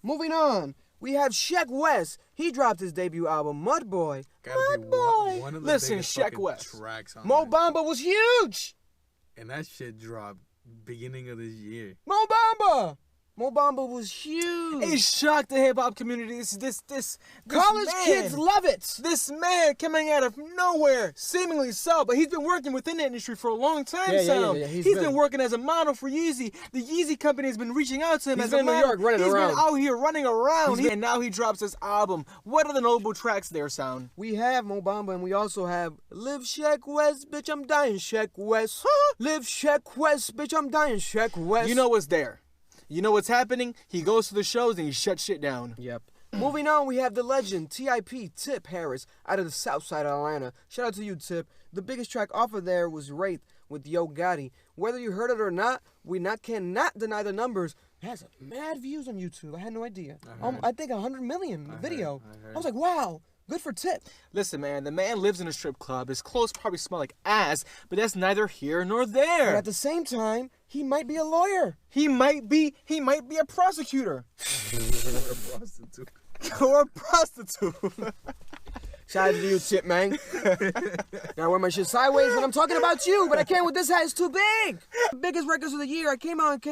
Moving on, we have Sheck West. He dropped his debut album, Mud Boy. Gotta be one of the Listen, biggest Sheck fucking West. tracks on Mo there. Bamba was huge. And that shit dropped beginning of this year. Mo Bamba was huge. It shocked the hip hop community. This College man, kids love it. This man coming out of nowhere, seemingly so, but he's been working within the industry for a long time. Yeah. He's been working as a model for Yeezy. The Yeezy company has been reaching out to him. He's as been a in New model. York running around. He's been out here running around, and now he drops his album. What are the notable tracks there, Sound? We have Mo Bamba, and we also have Live Sheck West, bitch, I'm dying Sheck West. Live Sheck West, bitch, I'm dying Sheck West. You know what's there. You know what's happening? He goes to the shows and he shuts shit down. Yep. Moving on, we have the legend, T.I.P. Tip Harris, out of the south side of Atlanta. Shout out to you, Tip. The biggest track off of there was Wraith with Yo Gotti. Whether you heard it or not, we cannot deny the numbers. It has mad views on YouTube. I had no idea. I think 100 million video. I was like, wow. Good for Tip. Listen, man, the man lives in a strip club. His clothes probably smell like ass, but that's neither here nor there. But at the same time, he might be a lawyer. He might be a prosecutor. Prostitute. Or a prostitute. Shout out to you, Tip, man. Gotta wear my shit sideways when I'm talking about you, but I can't with this hat. It's too big. Biggest records of the year. It came out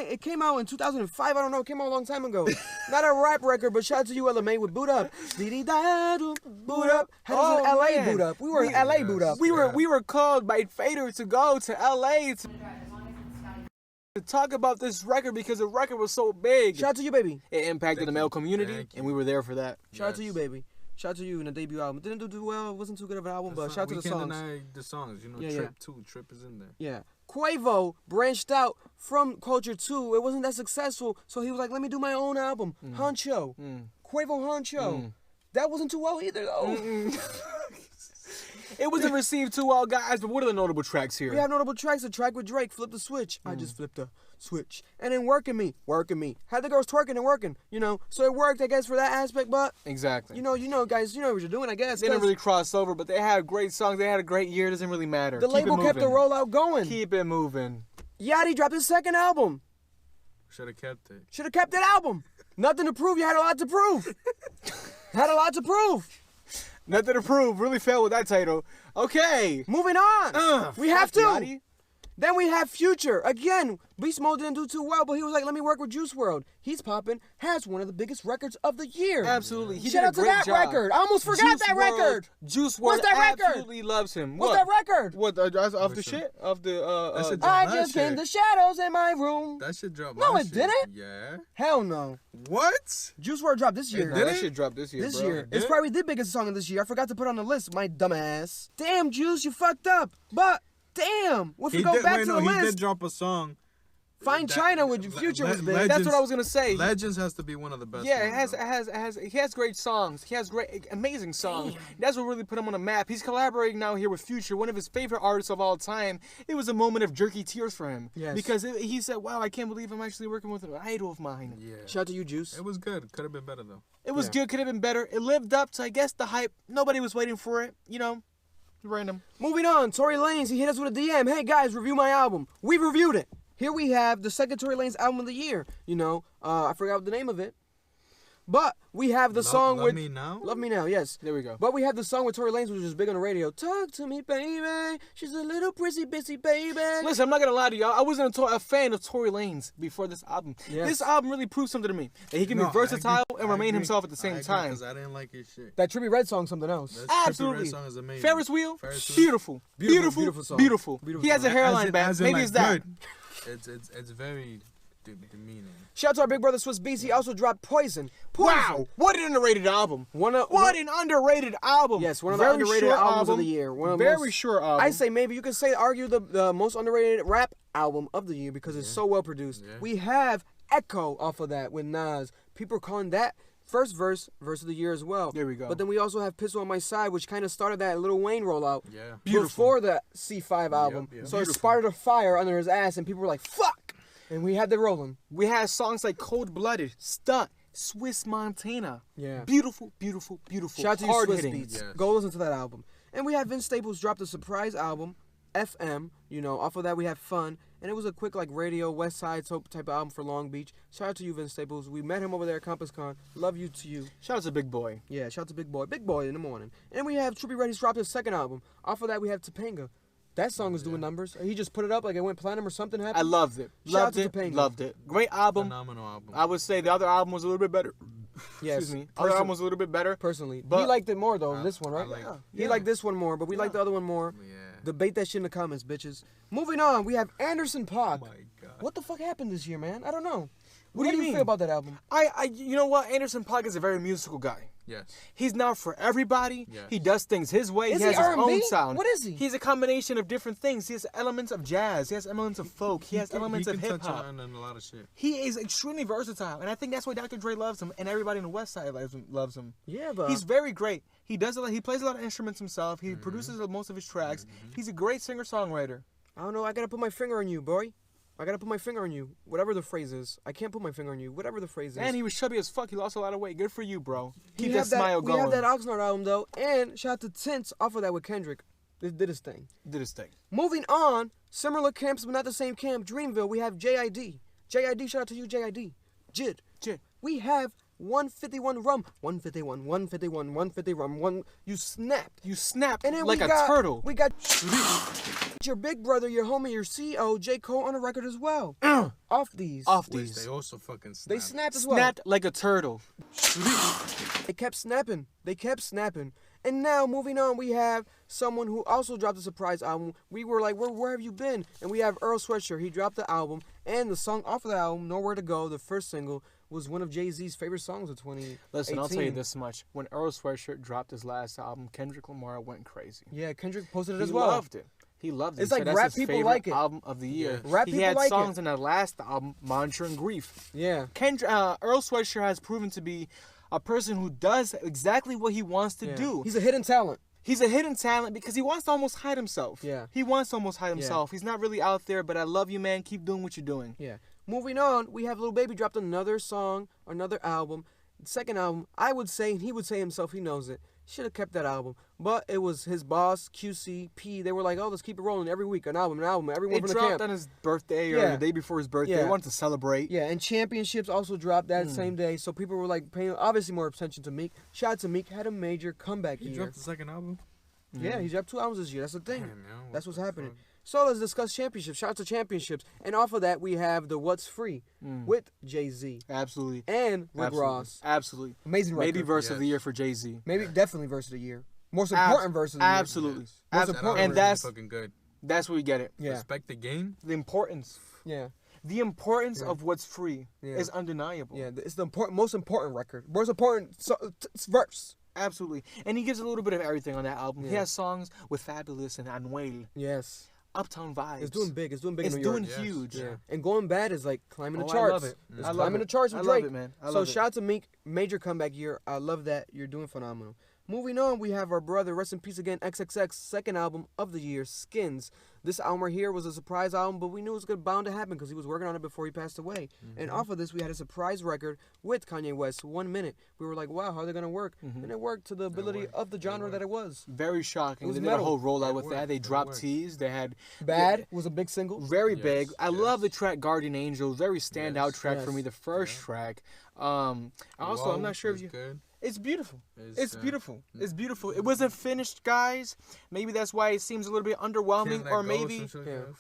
in 2005. I don't know. It came out a long time ago. Not a rap record, but shout out to you, LMA, with Boot Up. Boot Up. How does an LA man. Boot Up? We were in LA Boot Up. We were called by Fader to go to LA to talk about this record because the record was so big. Shout out to you, baby. It impacted the male community, and we were there for that. Shout out to you, baby. Shout out to you in the debut album. Didn't do too well. It wasn't too good of an album, but shout out to the songs. We can't deny the songs. You know, Trip 2. Trip is in there. Yeah. Quavo branched out from Culture 2. It wasn't that successful, so he was like, let me do my own album. Honcho. Quavo Honcho. That wasn't too well either, though. It wasn't received too well, guys, but what are the notable tracks here? We have notable tracks. A track with Drake, Flip the Switch. I just flipped a switch. And then Working Me. Had the girls twerking and working, you know. So it worked, I guess, for that aspect, but... Exactly. You know, guys, you know what you're doing, I guess. They didn't really cross over, but they had great songs. They had a great year. It doesn't really matter. The label kept the rollout going. Keep it moving. Yachty dropped his second album. Should have kept it. Should have kept that album. Nothing to prove. You had a lot to prove. Nothing to prove. Really failed with that title. Okay. Moving on. We have to. Yachty. Then we have Future. Again, Beast Mode didn't do too well, but he was like, let me work with Juice WRLD. He's popping, has one of the biggest records of the year. Absolutely. He Shout did a out to great that job. record. I almost forgot that record. Juice WRLD What's that record? absolutely loves him. What's that record? What, of the shit? Of the, I just came the shadows in my room. That shit dropped No, last it year. didn't? Yeah. Hell no. What? Juice WRLD dropped this year. That shit dropped this year, This bro. year. It's probably the biggest song of this year. I forgot to put it on the list, my dumbass. Damn, Juice, you fucked up. But, damn, if we go back to the He list, did drop a song. Fine China with Future was big. That's what I was gonna say. Legends has to be one of the best. Yeah, ones, he has great songs. He has great, amazing songs. That's what really put him on the map. He's collaborating now here with Future, one of his favorite artists of all time. It was a moment of jerky tears for him. Yes. Because he said, wow, I can't believe I'm actually working with an idol of mine. Yeah. Shout out to you, Juice. It was good. Could have been better though. It was good, could have been better. It lived up to, I guess, the hype. Nobody was waiting for it, you know. Random. Moving on, Tory Lanez, he hit us with a DM. Hey guys, review my album. We reviewed it. Here we have the second Tory Lanez album of the year. You know, I forgot the name of it. But we have the song with... Love Me Now? Love Me Now, yes. There we go. But we have the song with Tory Lanez, which is big on the radio. Talk to me, baby. She's a little prissy, busy baby. Listen, I'm not gonna lie to y'all. I wasn't a fan of Tory Lanez before this album. Yes. This album really proved something to me. That he can be versatile and remain himself at the same time. Because I didn't like his shit. That Trippie Red song, something else. That Absolutely. Trippie Red song is amazing. Ferris Wheel, Ferris Wheel. beautiful. Beautiful song. Beautiful. Beautiful He has a song. hairline back. As in, Maybe like, it's that. good. It's very demeaning. Shout out to our big brother Swiss Beats. He also dropped Poison. Wow, what an underrated album. What an underrated album. Yes, one of the Very underrated short albums of album. the year. One of the Very most- short album. I say maybe you could say argue the most underrated rap album of the year because it's so well produced. Yeah. We have Echo off of that with Nas. People are calling that first verse of the year as well. There we go. But then we also have Pistol on My Side, which kind of started that Lil Wayne rollout. Yeah. Before the C5 album. Yep. So it started a fire under his ass and people were like, fuck! And we had that rolling. We had songs like Cold Blooded, Stunt, Swiss Montana. Yeah. Beautiful, beautiful, beautiful. Shout out to you, Hard Swiss hitting. Beats. Yes. Go listen to that album. And we have Vince Staples dropped a surprise album, FM. You know, off of that we have Fun. And it was a quick like radio, West Side type of album for Long Beach. Shout out to you, Vince Staples. We met him over there at Compass Con. Love you to you. Shout out to Big Boy. Yeah, shout out to Big Boy. Big Boy in the morning. And we have Trippie Red. He's dropped his second album. Off of that we have Topanga. That song is doing numbers. He just put it up like it went platinum or something happened. I loved it. Shout out Loved to it. Topanga. Loved it. Great album. Phenomenal album. I would say the other album was a little bit better. Yes. Excuse me. Other album was a little bit better. Personally. But- he liked it more though, this one, right? He Yeah. liked this one more, but we liked the other one more. Yeah. Debate that shit in the comments, bitches. Moving on, we have Anderson .Paak. Oh my God. What the fuck happened this year, man? I don't know. What How do do you you mean? feel about that album? You know what? Anderson .Paak is a very musical guy. Yes. He's not for everybody. Yes. He does things his way. Is he he has his R&B? own sound. What is he? He's a combination of different things. He has elements of jazz. He has elements of folk. He has elements of He can hip touch hop. on a lot of shit. He is extremely versatile, and I think that's why Dr. Dre loves him, and everybody in the West Side loves him. Yeah, but He's very great. He does a lot. He plays a lot of instruments himself. He produces most of his tracks. He's a great singer-songwriter. I don't know. I gotta put my finger on you, boy. I gotta put my finger on you. Whatever the phrase is. I can't put my finger on you. Whatever the phrase is. And he was chubby as fuck. He lost a lot of weight. Good for you, bro. We Keep that have smile we going. have that Oxnard album though, and shout out to Tints off of that with Kendrick. This did his thing. Did his thing. Moving on, similar camps but not the same camp. Dreamville. We have JID. JID. Shout out to you, JID. Jid. Jid. We have 151 rum. 151. 151. 150 rum. One. You snapped. You snapped And then like we a got, turtle. We got your big brother, your homie, your CEO, J. Cole on the record as well. Off these. Off Which these. they also fucking snapped. They snapped as well. Snapped like a turtle. They kept snapping. They kept snapping. And now, moving on, we have someone who also dropped a surprise album. We were like, where have you been? And we have Earl Sweatshirt. He dropped the album. And the song off of the album, Nowhere to Go, the first single, was one of Jay-Z's favorite songs of 2018. Listen, I'll tell you this much. When Earl Sweatshirt dropped his last album, Kendrick Lamar went crazy. Yeah, Kendrick posted it He as well. loved it. He loved it. It's He like said that's rap his people favorite like it. album of the year. Yeah. Rap he people had like songs it. in that last album, Monitoring Grief. Yeah. Earl Sweatshirt has proven to be a person who does exactly what he wants to do. He's a hidden talent. He's a hidden talent because he wants to almost hide himself. Yeah. He wants to almost hide himself. He's not really out there, but I love you, man. Keep doing what you're doing. Yeah. Moving on, we have Lil Baby dropped another song, another album. Second album, I would say, and he would say himself, he knows it. Should have kept that album. But it was his boss, QC, P. They were like, oh, let's keep it rolling every week. An album, everyone It from the dropped camp. on his birthday or Yeah. the day before his birthday. Yeah. He wanted to celebrate. Yeah, and Championships also dropped that same day. So people were like paying obviously more attention to Meek. Shout out to Meek, had a major comeback He year. dropped the second album. Yeah, he dropped 2 albums this year. That's the thing. Damn, yo, what That's what's the happening. fuck? So let's discuss championships. Shout out to championships. And off of that, we have the What's Free with Jay-Z. Absolutely. And Rick Absolutely. Ross. Absolutely. Amazing record. Maybe verse of the year for Jay-Z. Maybe definitely verse of the year. Most important verse of the year. Absolutely. Most That important. album And that's fucking good. that's where we get it. Yeah. Respect the game. The importance. Yeah. The importance of What's Free Yeah. is undeniable. Yeah. It's the most important record. Most important verse. Absolutely. And he gives a little bit of everything on that album. He Yeah. has songs with Fabulous and Anuel. Yes. Uptown Vibes. It's doing big. It's doing big It's in New York. doing Yes. huge. Yeah. And Going Bad is like climbing the Oh, I charts. love it. It's I love climbing it. the charts with I Drake. love it, man. I So love it. shout out to Meek, major comeback year. I love that. You're doing phenomenal. Moving on, we have our brother, rest in peace again, XXX, second album of the year, Skins. This album right here was a surprise album, but we knew it was bound to happen because he was working on it before he passed away. And off of this, we had a surprise record with Kanye West, 1 minute. We were like, wow, how are they going to work? And it worked to the ability worked. of the genre that it was. Very shocking. It was They did a metal. whole rollout It with that. worked. They It dropped worked. teas. They had Bad was a big single. very Yes, big. I love the yes. track Guardian Angel. Very standout Yes. track for Yes. me. The first track. Also, I'm not sure if you. Good. It's beautiful. It's, It's beautiful. It's beautiful. It wasn't finished, guys. Maybe that's why it seems a little bit underwhelming,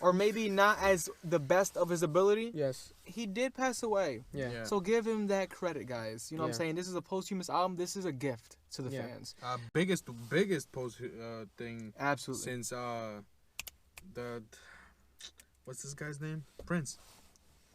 or maybe not as the best of his ability. Yes. He did pass away. Yeah. Yeah. So give him that credit, guys. You know what I'm Yeah. saying? This is a posthumous album. This is a gift to the Yeah. fans. biggest post thing Absolutely. since the what's this guy's name? Prince.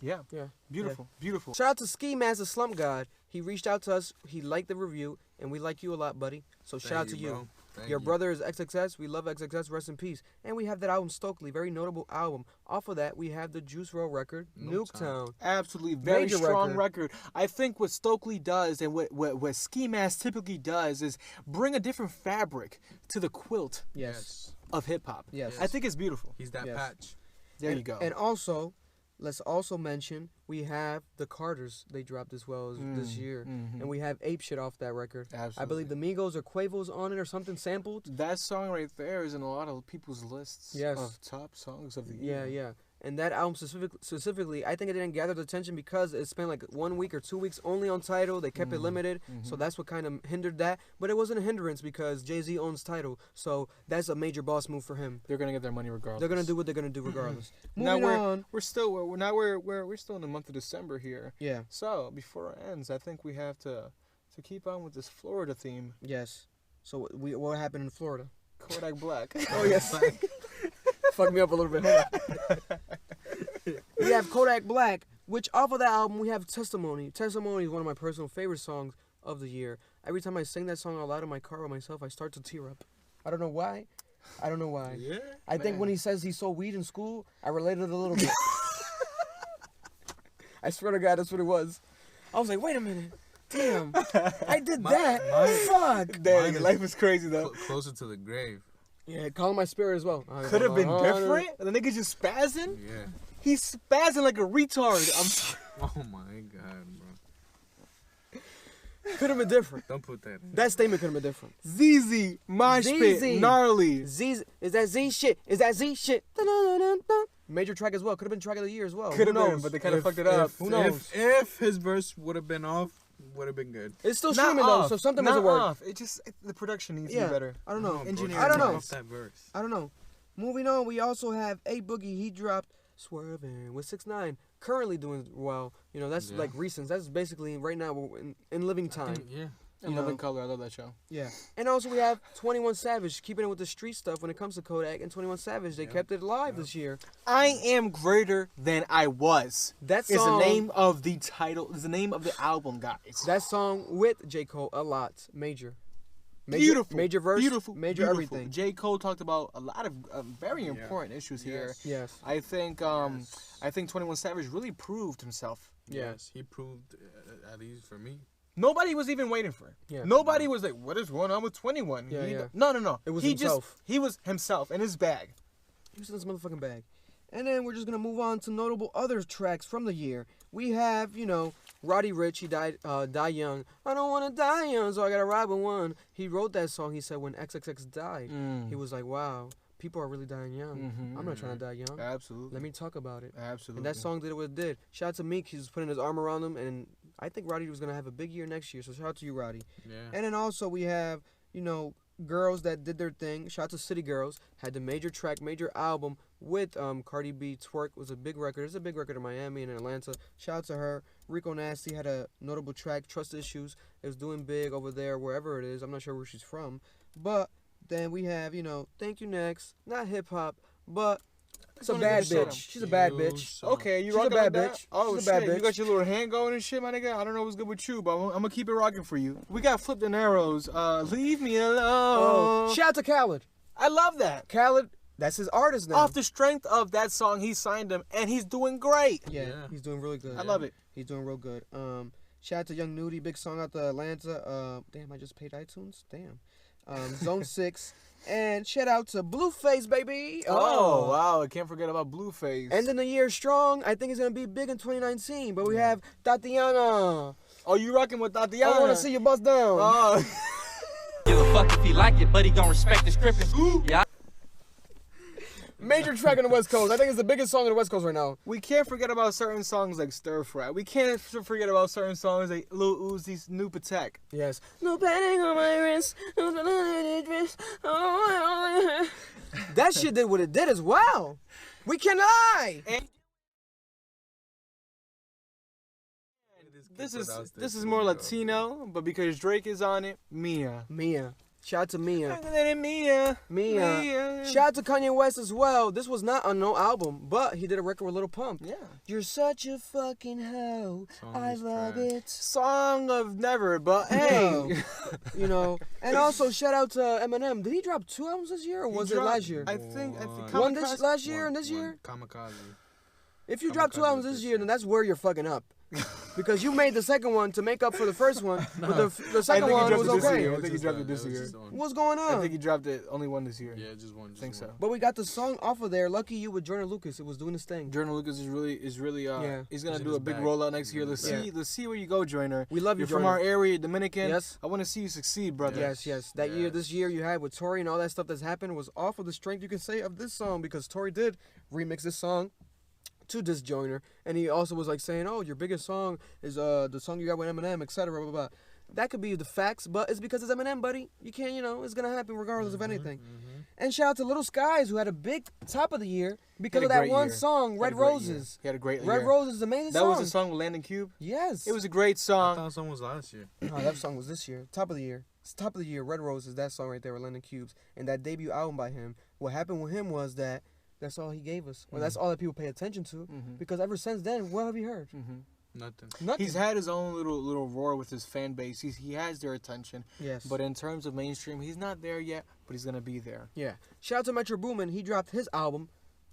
Yeah. Yeah. Beautiful. Beautiful. Shout out to Ski Mask, the Slump God. He reached out to us. He liked the review, and we like you a lot, buddy. So shout out to you. Bro. Thank Your you. brother is XXS. We love XXS. Rest in peace. And we have that album Stokely, very notable album. Off of that, we have the Juice WRLD record, Nuketown. Absolutely, very Major strong record. record. I think what Stokely does and what Ski Mask typically does is bring a different fabric to the quilt Yes. of hip hop. Yes. I think it's beautiful. He's that Yes. patch. There you go. And also, let's also mention we have the Carters. They dropped as well as this year, and we have Ape Shit off that record. Absolutely. I believe the Migos or Quavo's on it or something sampled. That song right there is in a lot of people's lists Yes. of top songs of the Yeah, year. yeah. And that album specifically, I think it didn't gather the attention because it spent like 1 week or 2 weeks only on Tidal. They kept it limited, so that's what kind of hindered that. But it wasn't a hindrance because Jay-Z owns Tidal, so that's a major boss move for him. They're gonna get their money regardless. They're gonna do what they're gonna do regardless. Now Moving on. we're still in the month of December here. Yeah. So before it ends, I think we have to keep on with this Florida theme. Yes. So what happened in Florida? Kodak Black. Oh yes. Fuck me up a little bit. Hold on. We have Kodak Black, which off of that album we have Testimony. Testimony is one of my personal favorite songs of the year. Every time I sing that song out loud in my car by myself, I start to tear up. I don't know why. Yeah. I think when he says he sold weed in school, I related a little bit. I swear to God, that's what it was. I was like, wait a minute. Damn. I did that. Fuck. Dang, is- life is crazy though. Closer to the grave. Yeah, calling my spirit as well. Could have been different. The nigga just spazzing. Yeah. He's spazzing like a retard. Oh my god, bro. Could have been different. Don't put that in. That statement could have been different. ZZ, Mosh Pit, ZZ. Gnarly. Z is that Z shit? Is that Z shit? Dun-dun-dun-dun. Major track as well. Could have been track of the year as well. Could have Who been, knows? but they kind of fucked it up. Who knows? If his verse would have been off, would have been good. It's still Not streaming off, though, so something not must have worked. off. It just the production needs to Yeah, be better. I don't know. bro, engineering I don't know. off that verse. I don't know. Moving on, we also have A Boogie. He dropped Swerving with 6ix9ine. Currently doing well. You know, that's Yeah. like recent. That's basically right now we're in living time. Yeah. And You Love in know. Color, I love that show. Yeah. And also we have 21 Savage, keeping it with the street stuff when it comes to Kodak and 21 Savage. They kept it alive this year. I am greater than I was. That Is song the name of the title. Is the name of the album, guys. That song with J. Cole a lot. Major. Beautiful. Major verse. Beautiful. Major beautiful. everything. J. Cole talked about a lot of very important issues here. Yes. I think 21 Savage really proved himself. Yeah. Yes, he proved, at least for me. Nobody was even waiting for it. Yeah. Nobody was like, what is going on with 21? Yeah, He- yeah. No. It was he himself. He was himself in his bag. He was in this motherfucking bag. And then we're just going to move on to notable other tracks from the year. We have, Roddy Ricch. He died young. I don't want to die young, so I got to ride with one. He wrote that song, he said, when XXX died. He was like, wow, people are really dying young. I'm not trying to die young. Absolutely. Let me talk about it. Absolutely. And that song did what it did. Shout out to Meek. He was putting his arm around him. And I think Roddy was going to have a big year next year. So shout out to you, Roddy. Yeah. And then also we have, girls that did their thing. Shout out to City Girls. Had the major track, major album, with Cardi B. Twerk was a big record. It's a big record in Miami and Atlanta. Shout out to her. Rico Nasty had a notable track, Trust Issues. It was doing big over there, wherever it is. I'm not sure where she's from. But then we have, Thank You Next. Not hip-hop, but it's a bad bitch. She's a bad bitch. Okay, She's a bad bitch. Oh, She's a bad shit. bitch. You got your little hand going and shit, my nigga? I don't know what's good with you, but I'm going to keep it rocking for you. We got Flipped and Arrows. Leave me alone. Oh, shout out to Khaled. I love that. Khaled, that's his artist now. Off the strength of that song, he signed him, and he's doing great. Yeah, he's doing really good. I love it. He's doing real good. Shout out to Young Nudie, big song out to Atlanta. Damn, I just paid iTunes. Damn. Zone 6. And shout out to Blueface, baby. Oh, wow. I can't forget about Blueface. Ending the year strong. I think it's going to be big in 2019. But we have Tatiana. Oh, you rocking with Tatiana? I want to see you bust down. Oh. Give a fuck if he like it, but he gon' respect the scripting. Yeah. Major track on the West Coast. I think it's the biggest song on the West Coast right now. We can't forget about certain songs like Stir Fry. We can't forget about certain songs like Lil Uzi's New Attack. Yes. No padding on my wrist. That shit did what it did as well. We can lie. This is more Latino, but because Drake is on it, Mia. Shout out to Mia. Mia. Shout out to Kanye West as well. This was not on no album, but he did a record with Lil Pump. Yeah. You're such a fucking hoe. I love it. Song of never, but hey. And also shout out to Eminem. Did he drop 2 albums this year or was it last year? I think One this last year and this year? Kamikaze. If you drop 2 albums this year, then that's where you're fucking up. Because you made the second one to make up for the first one, but the second one was okay. I think he dropped it this year. What's going on? I think he dropped it only one this year. Yeah, just one. I think so. But we got the song off of there, Lucky You with Jordan Lucas. It was doing his thing. Jordan Lucas is really he's gonna do a big bag. rollout next year. Let's see where you go, Joyner. We love you, You're from our area, Dominican. Yes. I want to see you succeed, brother. Yes. This year you had with Tory and all that stuff that's happened was off of the strength, you can say, of this song, because Tory did remix this song to this Joyner, and he also was like saying, oh, your biggest song is the song you got with Eminem, etc. Blah, blah, blah. That could be the facts, but it's because it's Eminem, buddy. You can't, it's gonna happen regardless of anything. And shout out to Little Skies, who had a big top of the year because of that one song, Red Roses. He had a great year. Red Roses is an amazing song. That was the song with Landon Cube? Yes. It was a great I song. thought the song was last year. No, that song was this year. Top of the year. It's top of the year. Red Roses, that song right there with Landon Cubes. And that debut album by him. What happened with him was that that's all he gave us. Well, that's all that people pay attention to. Because ever since then, what have you heard? Nothing. He's had his own little roar with his fan base. He has their attention. Yes. But in terms of mainstream, he's not there yet, but he's going to be there. Yeah. Shout out to Metro Boomin. He dropped his album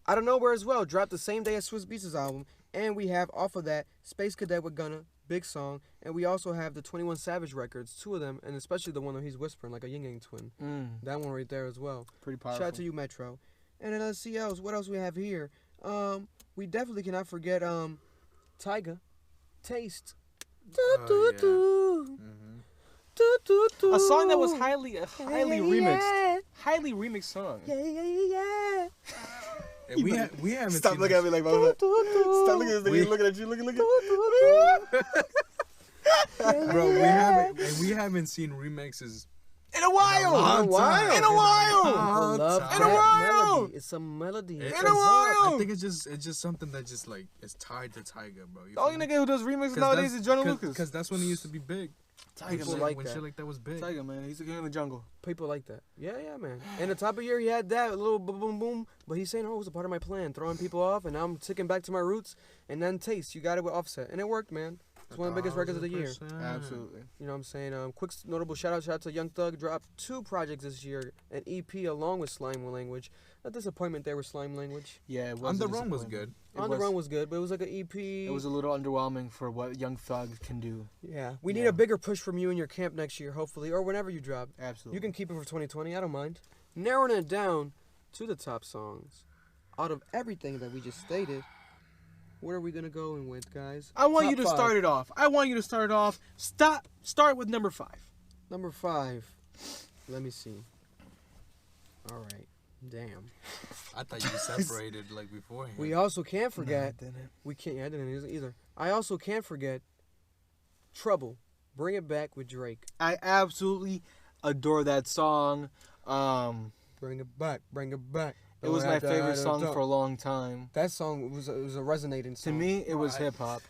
out of nowhere as well. Dropped the same day as Swiss Beats' album. And we have off of that Space Cadet with Gunna. Big song. And we also have the 21 Savage records, 2 of them, and especially the one where he's whispering like a yin yang twin. That one right there as well. Pretty powerful. Shout out to you, Metro. And then let's see what else we have here. We definitely cannot forget Tyga, Taste. Oh, A song that was highly remixed. Highly remixed song. Yeah. And we haven't Stop seen looking at me like that. Stop looking at this nigga. Looking at you. Looking. Bro, we haven't seen remixes In a while. In a while. In a while. I love In a while. melody. It's a melody. It- In a while. I think it's just something that just like is tied to Tyga, bro. The only nigga who does remixes nowadays is Jordan Lucas. Because that's when he used to be big. Tyga, When like when that. shit like that was big. Tyga, man. He's the king of the jungle. People like that. Yeah, man. And the top of the year, he had that a little boom, boom, boom. But he's saying, oh, it was a part of my plan, throwing people off, and now I'm ticking back to my roots. And then Taste, you got it with Offset, and it worked, man. It's one of the biggest records of the year. 100%. Absolutely. You know what I'm saying? Quick notable shout out to Young Thug. Dropped 2 projects this year, an EP along with Slime Language. A disappointment there with Slime Language. Yeah, it was. On the a Run was disappointment. good. On the Run was good, but it was like an EP. It was a little underwhelming for what Young Thug can do. Yeah. We need a bigger push from you in your camp next year, hopefully, or whenever you drop. Absolutely. You can keep it for 2020. I don't mind. Narrowing it down to the top songs. Out of everything that we just stated, where are we going to go in with, guys? I want Top you to 5. start it off. Start with number 5. Number 5. Let me see. All right. Damn. I thought you separated like beforehand. We also can't forget. No, I didn't. We can't. I didn't either. I also can't forget Trouble. Bring It Back with Drake. I absolutely adore that song. Bring it back. Bring it back. It was my favorite song for a long time. That song was a resonating song. To me, it was hip hop.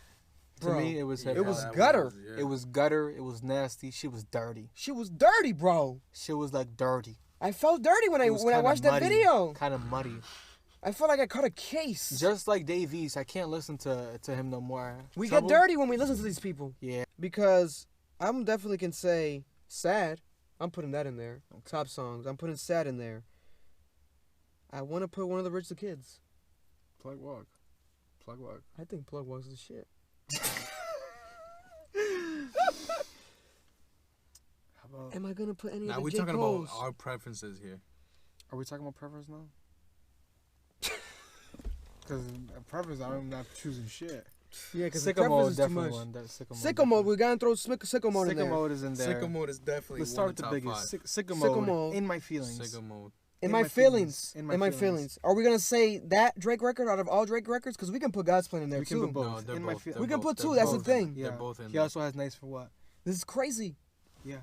To me, it was hip hop. It was gutter. It was gutter. It was nasty. She was dirty. She was dirty, bro. She was like dirty. I felt dirty when I watched that video. Kind of muddy. I felt like I caught a case. Just like Dave East, I can't listen to him no more. We get dirty when we listen to these people. Yeah. Because I'm definitely can say Sad. I'm putting that in there. Okay. Top songs. I'm putting Sad in there. I want to put one of the Rich the Kids. Plug Walk. Plug Walk. I think Plug Walk's the shit. Am I gonna put any of the we're J. talking Cole's? about our preferences here. Are we talking about preference now? Because preference, I'm not choosing shit. Yeah, because Sicko Mode is too much. Sicko Mode, we gotta throw Sicko Mode in there. Sicko Mode is in there. Sicko Mode is definitely Let's one start of with the the top biggest. five. Sicko Mode. In my feelings. Sicko Mode. In my feelings. In my feelings. Are we gonna say that Drake record out of all Drake records? Because we can put God's Plan in there We too. can put both. No, In my both. feelings. We can put They're two. That's the both. thing. They're both in He there. also has Nice for What. This is crazy. Yeah.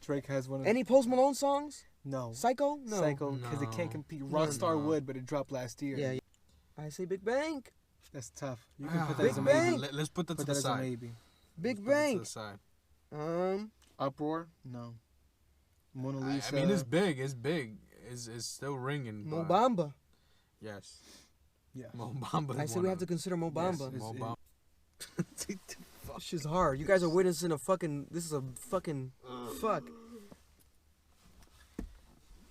Drake has one of Any Post Malone songs? No. Psycho? No. Psycho, because it can't compete. Rockstar would, but it dropped last year. Yeah. I say Big Bang. That's tough. You can put that as a Big maybe. Bang. Let's put that to Put the that as a side. maybe. Big Let's put it to Bang. the side. Uproar? No. Mona I Lisa. mean, it's big. It's big. It's still ringing. Mo but Bamba. Yes. Yeah. Mo Bamba. I say we have to consider Mo Bamba. Yes, Mo Bamba. This shit's hard. You guys are witnessing a fucking. This is a fucking. Fuck.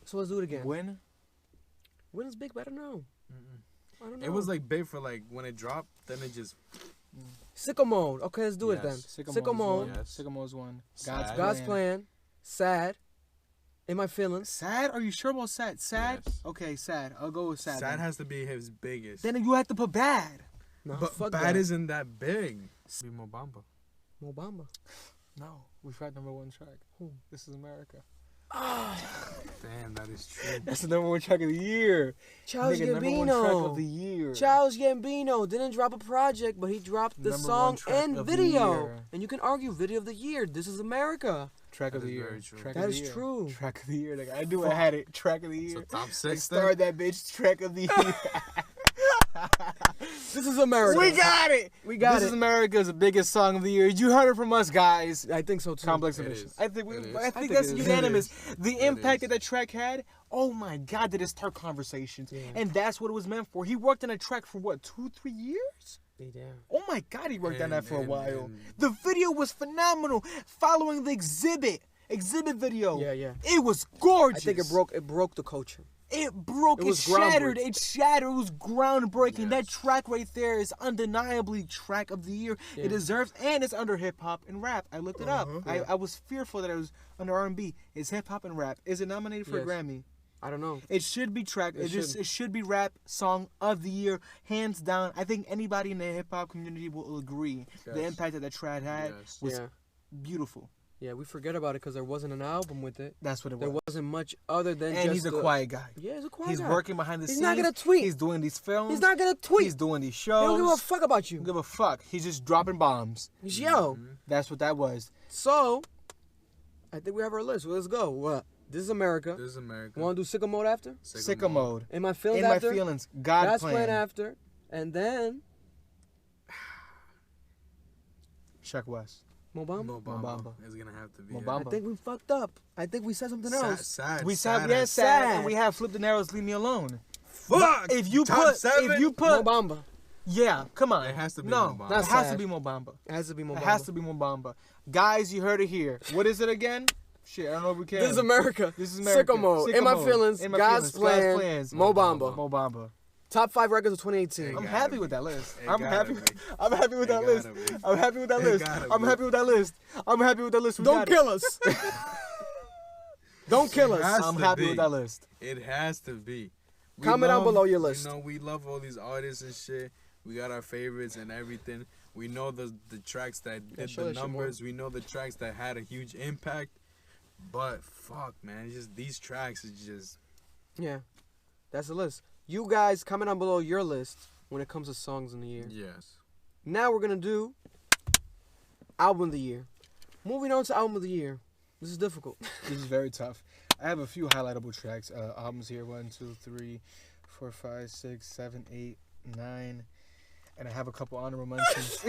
So let's do it again. When? When is big? But I don't know. I don't know. It was like big for like when it dropped. Then it just. Sicko Mode. Okay, let's do it then. Yes. Sicko Mode. Yes. Sicko Mode's one. Sad. God's Plan. Sad. In My Feelings. Sad? Are you sure about sad? Sad? Yes. Okay, sad. I'll go with sad. Sad then. has to be his biggest. Then you have to put bad. No, But fuck bad that. isn't that big. Be Mo Bamba. Mo Bamba. No, we forgot number one track. This is America. Damn, that is true. That's the number one track of the year. Charles Nigga, number one track Gambino. of the year. Charles Gambino didn't drop a project, but he dropped the Number song one track and of the video. year. And you can argue video of the year. This is America. Track of That the is year. very true. Track That of is the year. true. Track of the year. Like, I knew I had it. Track of the So year. top I 6 starred that bitch. Track of the year. This is America. We got it. We got This it. is America's biggest song of the year. You heard it from us, guys. I think so too. Complex It Submission. is. I think It is. I I think think that's it is. unanimous. It The It impact is. that track had. Oh my God, did it start conversations? Yeah. And that's what it was meant for. He worked on a track for what, 2-3 years? Yeah. Oh my God, he worked on that for a while. and- The video was phenomenal. Following the exhibit video. Yeah. It was gorgeous. I think it broke the culture. It broke. It It, was shattered. groundbreaking. It shattered. It was groundbreaking. That Yes. track right there is undeniably track of the year. Yeah. It deserves, and it's under hip hop and rap. I looked it up. Yeah. I was fearful that it was under R&B. It's hip hop and rap. Is it nominated for a Yes. Grammy? I don't know. It should be track. It It should be rap song of the year, hands down. I think anybody in the hip hop community will agree. The Yes. impact that track had Yes. was Yeah. beautiful. Yeah, we forget about it because there wasn't an album with it. That's what it There was. wasn't much other than And just he's a the- quiet guy. Yeah, he's a quiet He's guy. working behind the He's scenes. not gonna tweet. He's doing these films. He's not gonna tweet. He's doing these He shows. don't give a fuck about you. Don't give a fuck. He's just dropping bombs. Yo. That's what that was. So, I think we have our list. Well, let's go. What? This is America. This is America. Want to do Sicko Mode after? Sicko Mode. In My Feelings In My after? Feelings. God's Plan Plan. after. And then Chuck West. Mo Bamba. Mo Bamba. Bamba is gonna have to be. Mo it. Bamba. I think we fucked up. I think we said something Sad, else. sad. We sad said yes, as- sad, and we have Flip the Narrows, Leave Me Alone. Fuck. If you Top put, 7? if you Mo put, Bamba. yeah, come on. It has to be no, Mo Bamba. it That's has sad. to be Mo Bamba. It has to be Mo Bamba. It has to be Mo Bamba. Guys, you heard it here. What is it again? Shit, I don't know if we can. This is America. This is America. Sicko Mode. Sicko In My Mode. Feelings. In My God's Feelings. Plan. Plans. Mo Bamba. Mo Bamba. Top 5 records of 2018. I'm gotta happy be. with that list. It I'm gotta happy. be. I'm happy with It that list. gotta be. I'm happy with that It list. gotta I'm be. happy with that list. I'm happy with that list. We Don't got kill it. us. Don't kill It has us. I'm to happy be. with that list. It has to be. We Comment down below your list. You know, we love all these artists and shit. We got our favorites and everything. We know the tracks that did show the that shit more. numbers. We know the tracks that had a huge impact. But fuck, man, it's just these tracks is just. Yeah. That's the list. You guys comment down below your list when it comes to songs in the year. Yes. Now we're going to do album of the year. Moving on to album of the year. This is difficult. This is very tough. I have a few highlightable tracks, albums here. 1, 2, 3, 4, 5, 6, 7, 8, 9, and I have a couple honorable mentions.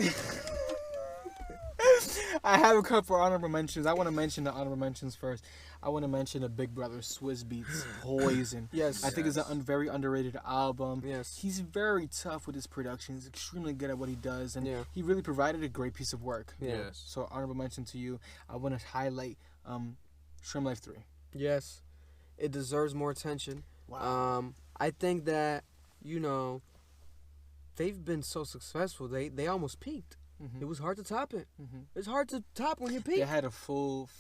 I have a couple honorable mentions. I want to mention the honorable mentions first. I want to mention the Big Brother Swizz Beatz Poison. Yes. I think it's a very underrated album. Yes. He's very tough with his production. He's extremely good at what he does, and Yeah. he really provided a great piece of work. Yeah. Yes. So honorable mention to you. I want to highlight Shrimp Life 3. Yes. It deserves more attention. Wow. I think that, you know, they've been so successful. They almost peaked. Mhm. It was hard to top it. Mhm. It's hard to top when you peak. They had a full.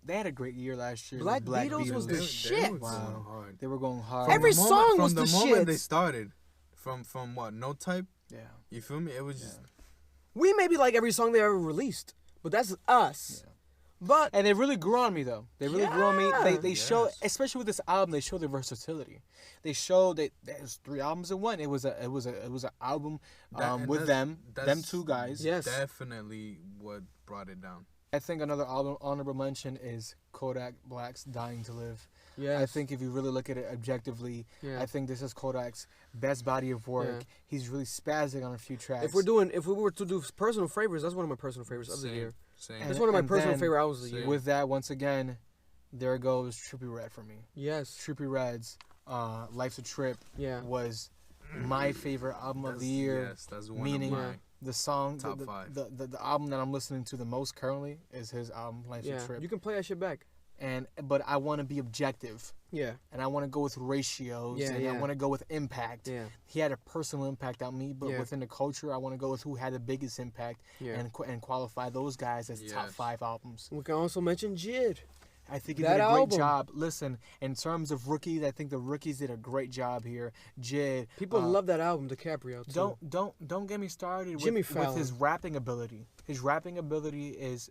They had a great year last year. Black with Black Beatles was the They shit. were Wow. going hard. They were going hard. Every song was from the the moment shit. they started. From what? No Type? Yeah. You feel me? It was just We maybe like every song they ever released, but that's us. Yeah. But And they really grew on me though. They really grew on me. They Yes. show, especially with this album, they show their versatility. They show that there's 3 albums in one. It was an album and with them that's two guys. Yes. definitely what brought it down. I think another album honorable mention is Kodak Black's Dying to Live. yes. I think if you really look at it objectively, Yeah. I think this is Kodak's best body of work. Yeah. He's really spazzing on a few tracks. if we were to do personal favorites, that's one of my personal favorites of the Same. year. Same. And- That's one of my personal then favorite albums of the Same. year. With that, once again, there goes Trippie Redd for me. Yes. Trippie Redd's Life's a Trip Yeah. was my favorite album of the year. Yes, that's one meaning of my the song, Top the, 5. The album that I'm listening to the most currently is his album Life's Yeah. a Trip. You can play that shit back. But I want to be objective, Yeah. and I want to go with ratios, Yeah, and I yeah. want to go with impact. Yeah. He had a personal impact on me, but Yeah. within the culture, I want to go with who had the biggest impact Yeah. and qualify those guys as top Yes. 5 albums. We can also mention Jid. I think he That did a great album. job. Listen, in terms of rookies, I think the rookies did a great job here. Jid, People love that album, DiCaprio. Too. don't get me started Jimmy with Fallon. his rapping ability. His rapping ability is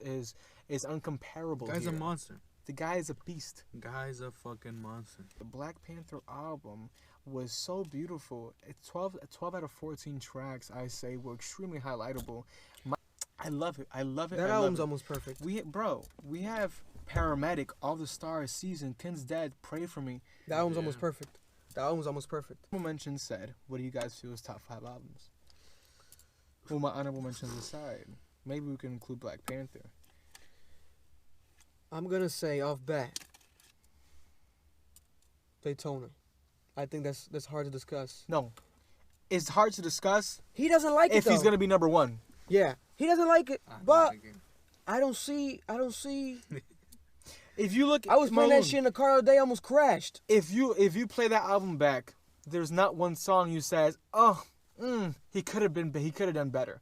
uncomparable. Guy's a here. monster. The guy is a beast. Guy's a fucking monster. The Black Panther album was so beautiful. 12 out of 14 tracks, I say, were extremely highlightable. I love it. I love it. That I love album's it. almost perfect. We have Paramedic, All the Stars season, Ken's Dead, Pray for Me. That album's Yeah. almost perfect. That album's almost perfect. Honorable mentions said, what do you guys feel is top 5 albums? Well, my honorable mentions aside, maybe we can include Black Panther. I'm gonna say off bat, Daytona. I think that's hard to discuss. No, it's hard to discuss He doesn't like if it though. he's gonna be number 1. Yeah, he doesn't like it. I don't But like it. I don't see. If you look, I was playing that Malone, shit in the car the other day. I almost crashed. If you play that album back, there's not one song you says, oh, he could have done better.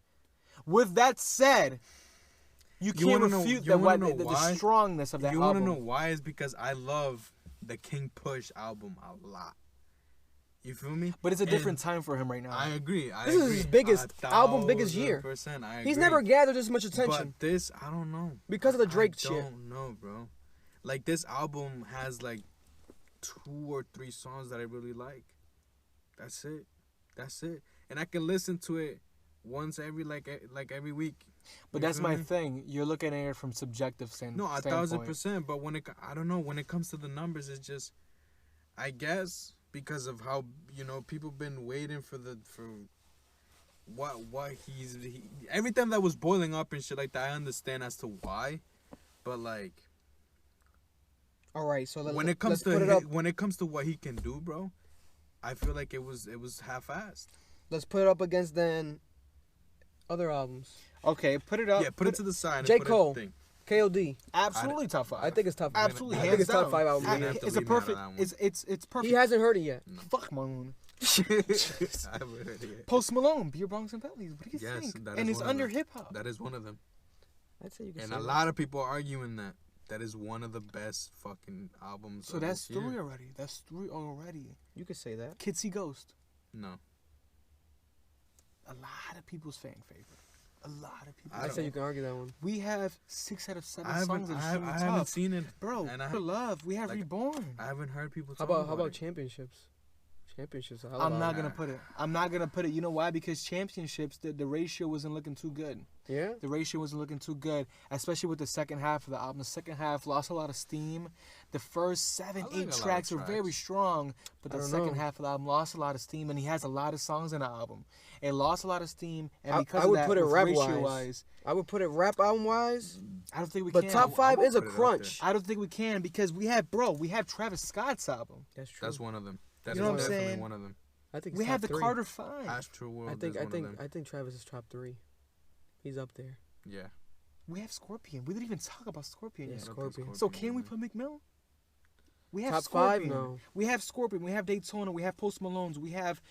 With that said, you can't wanna know- refute you wanna the know why? strongness of that You album. want to know why? Is because I love the King Push album a lot. You feel me? But it's a And different time for him right now. I agree. This is his biggest album, biggest year. 1000%, I He's agree. never gathered this much attention But this, I don't know. because of the Drake I shit. don't know, bro. Like, this album has, like, 2 or 3 songs that I really like. That's it. And I can listen to it once every, like every week. But You that's feel my me? thing. You're looking at it from subjective standpoint. No, 1000%. But I don't know, when it comes to the numbers, it's just, I guess, because of how, people been waiting for what everything that was boiling up and shit like that. I understand as to why, but like, All right, so when it comes to what he can do, bro, I feel like it was half-assed. let's put it up against then other albums. Okay, put it up. Yeah, put it to the side. J. And put Cole. It thing. KOD. Absolutely top 5. I think it's top. absolutely I hands think it's top down. 5 albums. You're gonna have to It's a leave me out of perfect. that one. It's perfect. He hasn't heard it yet. Fuck Malone. I haven't heard it yet. Post Malone, Beer Bongs and Bentleys. What do you Yes, think? that And is it's one of under them. hip hop. That is one of them. I'd say you can And say a that. lot of people are arguing that is one of the best fucking albums. So of that's this 3 year. already. That's 3 already. You could say that. Kids See Ghost. No, A lot of people's fan favorite. A lot of people. I I don't- said you can argue that one. We have 6 out of 7 I songs haven't. that I, are have, I extremely haven't tough. seen it, Bro, and I for love, we have like, Reborn. I haven't heard people. How Talk about it. championships? Championships. I'm not gonna put it. I'm not gonna put it. You know why? Because championships, the ratio wasn't looking too good. Yeah. The ratio wasn't looking too good, especially with the second half of the album. The second half lost a lot of steam. The first 7, 8 tracks were very strong, but the second half of the album lost a lot of steam, and he has a lot of songs in the album. It lost a lot of steam, and because I would of that, put it ratio-wise, I would put it rap album wise. I don't think we but can. But top 5 is a crunch. I don't think we can because we have Travis Scott's album. That's true. That's one of them. That's you know what I'm definitely saying? one of them. I think we have the 3. Carter 5. Astroworld. I think Travis is top 3. He's up there. Yeah. We have Scorpion. We didn't even talk about Scorpion yet. Scorpion. So can we put McMill? We have top Scorpion. 5, no. We have Scorpion. We have Daytona. We have Post Malone's. We have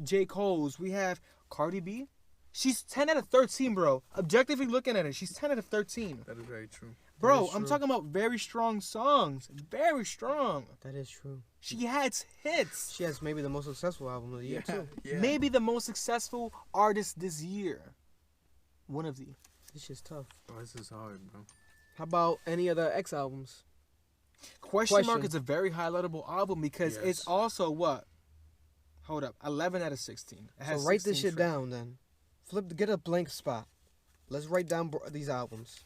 J. Cole's. We have Cardi B. She's 10 out of 13, bro. Objectively looking at it, she's 10 out of 13. That is very true. Bro, I'm talking about very strong songs. Very strong. That is true. She has hits. She has maybe the most successful album of the year, too. Yeah. Maybe the most successful artist this year. One of the. This shit's tough. Oh, this is hard, bro. How about any other X albums? Question Mark is a very highlightable album because it's also what? Hold up. 11 out of 16. So write this shit down then. Get a blank spot. Let's write down these albums.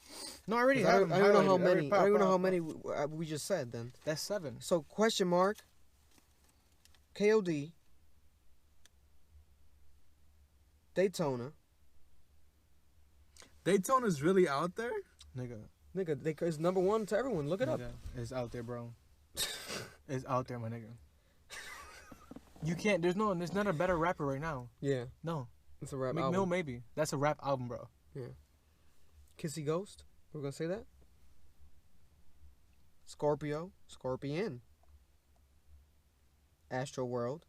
No, I already I have don't know how many. I don't even know how many we just said then. That's 7. So question mark. KOD. Daytona. Daytona's really out there? Nigga, it's number 1 to everyone. Look it up. It's out there, bro. It's out there, my nigga. You can't. There's not a better rapper right now. Yeah. No. It's a rap McMill album. maybe. That's a rap album, bro. Yeah. Kissy Ghost. We're gonna say that. Scorpion. Astroworld.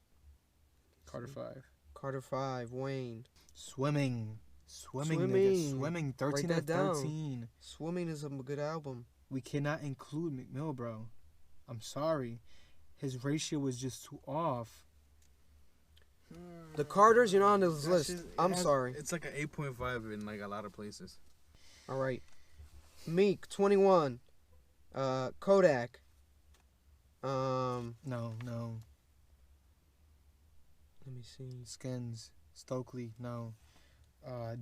Carter 5. Wayne. Swimming. Nigga. Swimming. 13 out of 13. Swimming is a good album. We cannot include McMill, bro. I'm sorry. His ratio was just too off. The Carters, you're not on this list. I'm sorry. It's like an 8.5 in like a lot of places. All right. Meek, 21. Kodak. No. Let me see. Skins. Stokely, no.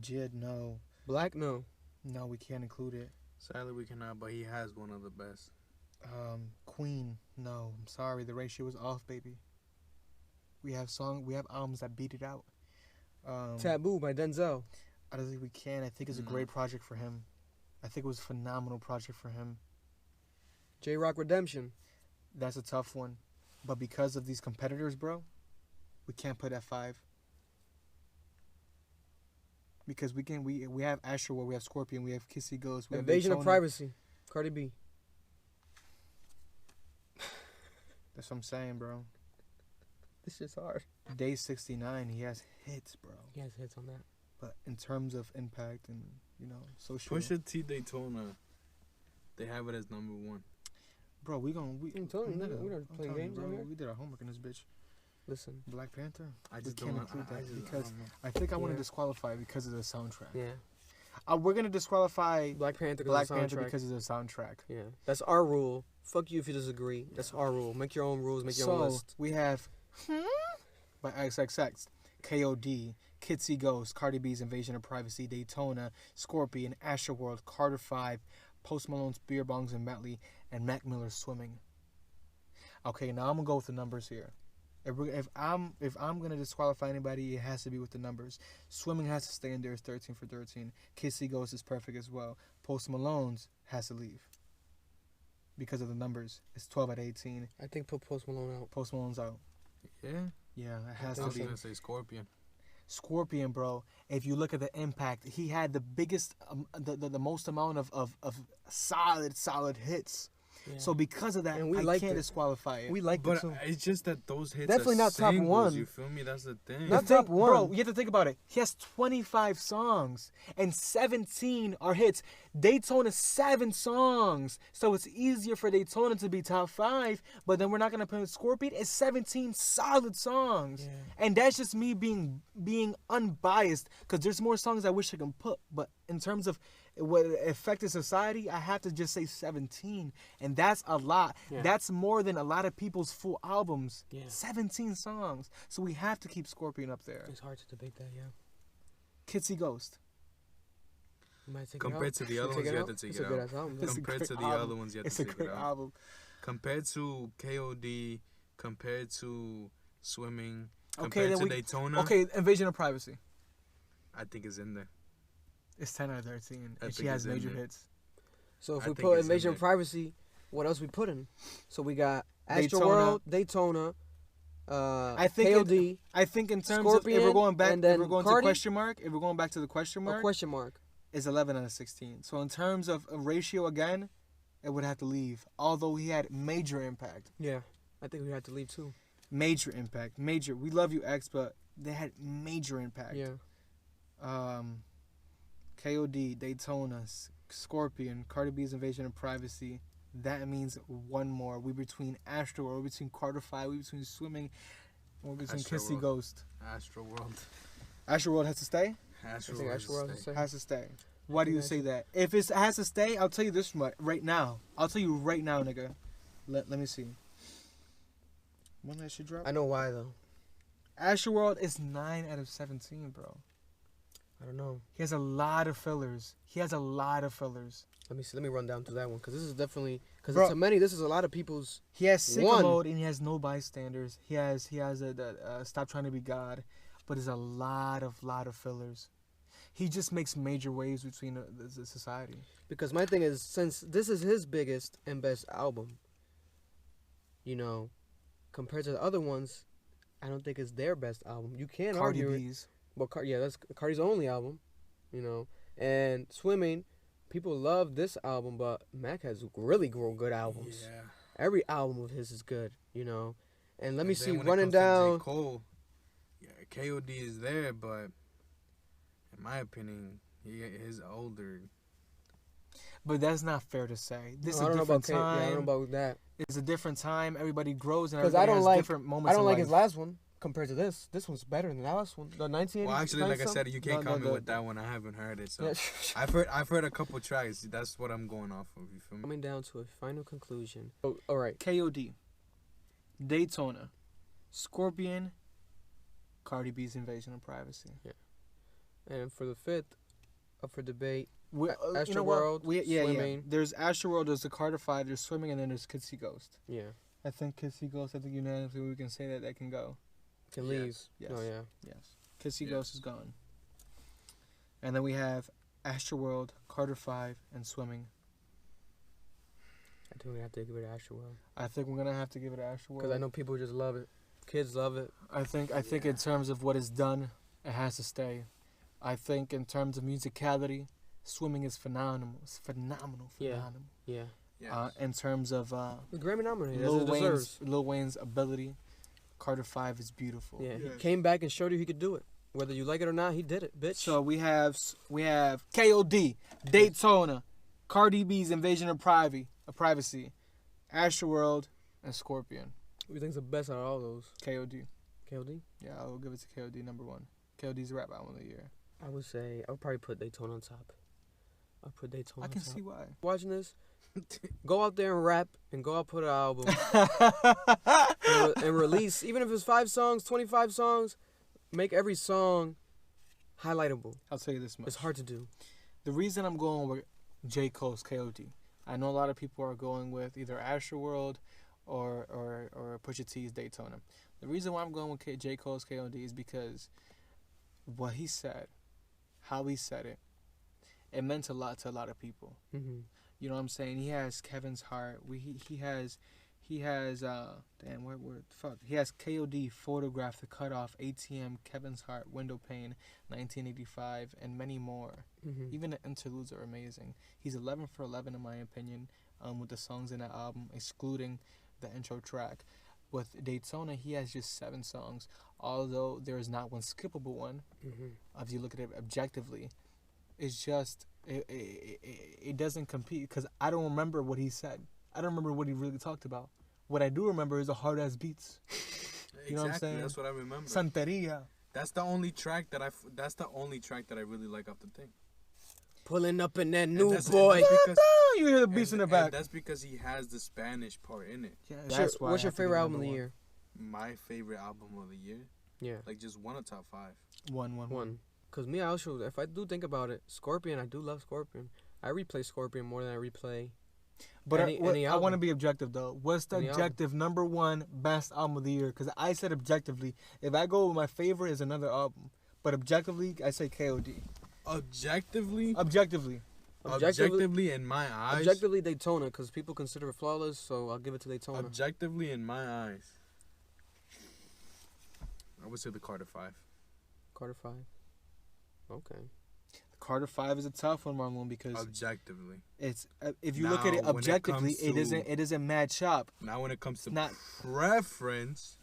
Jid, no. Black, no. No, we can't include it. Sadly, we cannot, but he has one of the best. Queen, no. I'm sorry, the ratio was off, baby. We have albums that beat it out. Taboo by Denzel. I don't think we can. I think it's a great project for him. I think it was a phenomenal project for him. J-Rock Redemption. That's a tough one. But because of these competitors, bro, we can't put at 5. Because we have Astroworld, we have Scorpion, we have Kissy Ghost, we have Invasion Daytona. of Privacy. Cardi B. That's what I'm saying, bro. This shit's hard. Day 69, he has hits, bro. He has hits on that. But in terms of impact and, social. Pusha T Daytona, they have it as number 1. Bro, I'm telling you, we're not playing games over here. We did our homework in this bitch. Listen. Black Panther? I just can't don't include that because I I want to disqualify because of the soundtrack. Yeah. We're going to disqualify Black Panther because of the soundtrack. Yeah. That's our rule. Fuck you if you disagree. That's our rule. Make your own rules. Make your own list. We have by XXX, KOD, Kitsy Ghost, Cardi B's Invasion of Privacy, Daytona, Scorpion, Astroworld, Carter 5, Post Malone's Beer Bongs and Bentley, and Mac Miller's Swimming. Okay, now I'm gonna go with the numbers here. If I'm gonna disqualify anybody, it has to be with the numbers. Swimming has to stay in there. It's 13 for 13. Kissy Ghost is perfect as well. Post Malone's has to leave because of the numbers. It's 12 out of 18. I think put Post Malone out. Post Malone's out. Yeah, it has to I was be. gonna say Scorpion. Scorpion, bro. If you look at the impact, he had the biggest, the most amount of solid hits. Yeah. So because of that, and I can't disqualify it. We like it too. It's just that those hits definitely are not top singles, 1. You feel me? That's the thing. Not top 1. Bro, you have to think about it. He has 25 songs, and 17 are hits. Daytona 7 songs, so it's easier for Daytona to be top 5. But then we're not gonna put Scorpion. It's 17 solid songs, and that's just me being unbiased. Cause there's more songs I wish I can put, but in terms of what affected society, I have to just say 17, and that's a lot. Yeah. That's more than a lot of people's full albums. Yeah. 17 songs, so we have to keep Scorpion up there. It's hard to debate that, yeah. Kitsy Ghost. You might take Compared it to out. the You other take ones, you have out? to take It's it a good out. ass album. It's a Compared great to the album. other ones, you have It's to a take great it out. album. Compared to KOD, compared to Swimming, Okay, compared then to we. Daytona, Okay, Invasion of Privacy. I think it's in there. It's 10 out of 13, I and she think has it's in major there. hits. So if I we think put it's in Invasion there. of Privacy, what else we put in? So we got Daytona. Astroworld, Daytona, I think KOD, I think in terms of if we're Scorpion, going back, and if then we're going Cardi? to question mark, if we're going back to the question a mark, question mark. is 11 out of 16. So in terms of a ratio again, it would have to leave. Although he had major impact. Yeah, I think we had to leave too. Major impact. Major. We love you, X, but they had major impact. Yeah. KOD, Daytona, Scorpion, Cardi B's Invasion of Privacy. That means one more. We between Astroworld, we're between Carter 5, we between Swimming, we're between Kissy Astroworld. Ghost. Astroworld. Astroworld has to stay? I think Astroworld. Astroworld has to stay. Has to stay. Why do you think say that? If it has to stay, I'll tell you this much right now. I'll tell you right now, nigga. Let me see. When that shit drop? I know why though. Astroworld is 9 out of 17, bro. I don't know. He has a lot of fillers. Let me see. Let me run down to that one because this is definitely Bro. to many. This is a lot of people's. He has sicko One. mode and he has no bystanders. He has a stop trying to be God, but there's a lot of fillers. He just makes major waves between the society. Because my thing is, since this is his biggest and best album, you know, compared to the other ones, I don't think it's their best album. You can't Cardi argue it. B's. But that's Cardi's only album, you know. And Swimming, people love this album, but Mac has really good albums. Yeah. Every album of his is good, you know. And let me And then see, when it running comes to J. down. Cole, yeah, KOD is there, but in my opinion, his older. But that's not fair to say. This is I a don't know different about time. I don't know about that. It's a different time. Everybody grows and Because everybody I don't has like different moments. I don't in like life. his last one compared to this. This one's better than the last one. The 1980s. Well, actually, like I said, you can't comment with that one. I haven't heard it, so Yeah. I've heard a couple tracks. That's what I'm going off of. You feel me? Coming down to a final conclusion. Oh, all right. KOD, Daytona, Scorpion, Cardi B's Invasion of Privacy. And for the fifth, up for debate, You know what? Astroworld, Yeah. Swimming. There's Astroworld, there's the Carter 5, there's Swimming, and then there's Kitsy Ghost. Yeah, I think Kitsy Ghost, I think unanimously we can say that can go. can leave. Yes. Oh yeah. Yes. Kitsy Yes. Ghost is gone. And then we have Astroworld, Carter 5, and Swimming. I think we have to give it to Astroworld I think we're going to have to give it to Astroworld. because I know people just love it. Kids love it. I think in terms of what is done, it has to stay. I think in terms of musicality, Swimming is phenomenal. It's phenomenal. Yeah. Yeah. Yeah. In terms of The Grammy nominated, as it deserves. Lil Wayne's ability, Carter 5 is beautiful. Yeah, he came back and showed you he could do it. Whether you like it or not, he did it, bitch. So we have KOD, Daytona, Cardi B's Invasion of Privacy, Astroworld, and Scorpion. Who do you think's the best out of all those? KOD. KOD? Yeah, I'll give it to KOD number 1. KOD's rap album of the year. I would say I would probably put Daytona on top. I'll put Daytona I on can top. see why. Watching this, go out there and rap and go out put an album and release, even if it's 5 songs, 25 songs, make every song highlightable. I'll tell you this much. It's hard to do. The reason I'm going with J. Cole's KOD, I know a lot of people are going with either Astroworld or Pusha T's Daytona. The reason why I'm going with J. Cole's KOD is because what he said, how he said it, it meant a lot to a lot of people. Mm-hmm. You know what I'm saying? He has Kevin's heart. He has he has KOD photograph the cutoff, ATM, Kevin's heart, window pane, 1985, and many more. Mm-hmm. Even the interludes are amazing. He's 11 for 11 in my opinion, with the songs in that album, excluding the intro track. With Daytona, he has just 7 songs, although there is not one skippable one. Mm-hmm. If you look at it objectively, it's just it doesn't compete because I don't remember what he said. I don't remember what he really talked about. What I do remember is the hard ass beats. You know what I'm saying? That's what I remember. Santeria. That's the only track that I really like off the thing. Pulling up in that new that's- boy. that's because- You hear the beats in the and back. that's because he has the Spanish part in it. Yeah, What's your favorite album of the year? My favorite album of the year, Yeah. like just one of top 5. One. Cause me, I also, if I do think about it, Scorpion, I do love Scorpion. I replay Scorpion more than I replay. But any I want to be objective though. What's the Any objective number one best album of the year? Because I said objectively. If I go with my favorite, is another album. But objectively, I say KOD. Objectively, Objectively, in my eyes. objectively Daytona, because people consider it flawless, so I'll give it to Daytona. Objectively, in my eyes, I would say the Carter 5. Carter 5. Okay. Carter 5 is a tough one, Marloon, because Objectively. it's if you Now, look at it when it objectively, comes to- it isn't mad chop. Now, when it comes to Not- preference,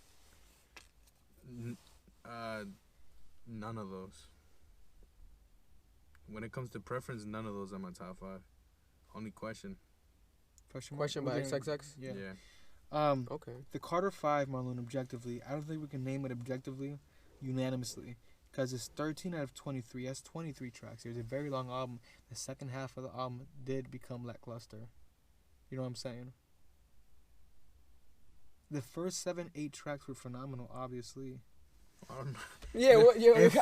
none of those. When it comes to preference, none of those are my top 5. Only question. Question by XXX? Yeah. Yeah. Okay. The Carter 5, Marloon, objectively, I don't think we can name it objectively, unanimously, because it's 13 out of 23. That's 23 tracks. It was a very long album. The second half of the album did become lackluster. You know what I'm saying? The first 7-8 tracks were phenomenal, obviously. Yeah,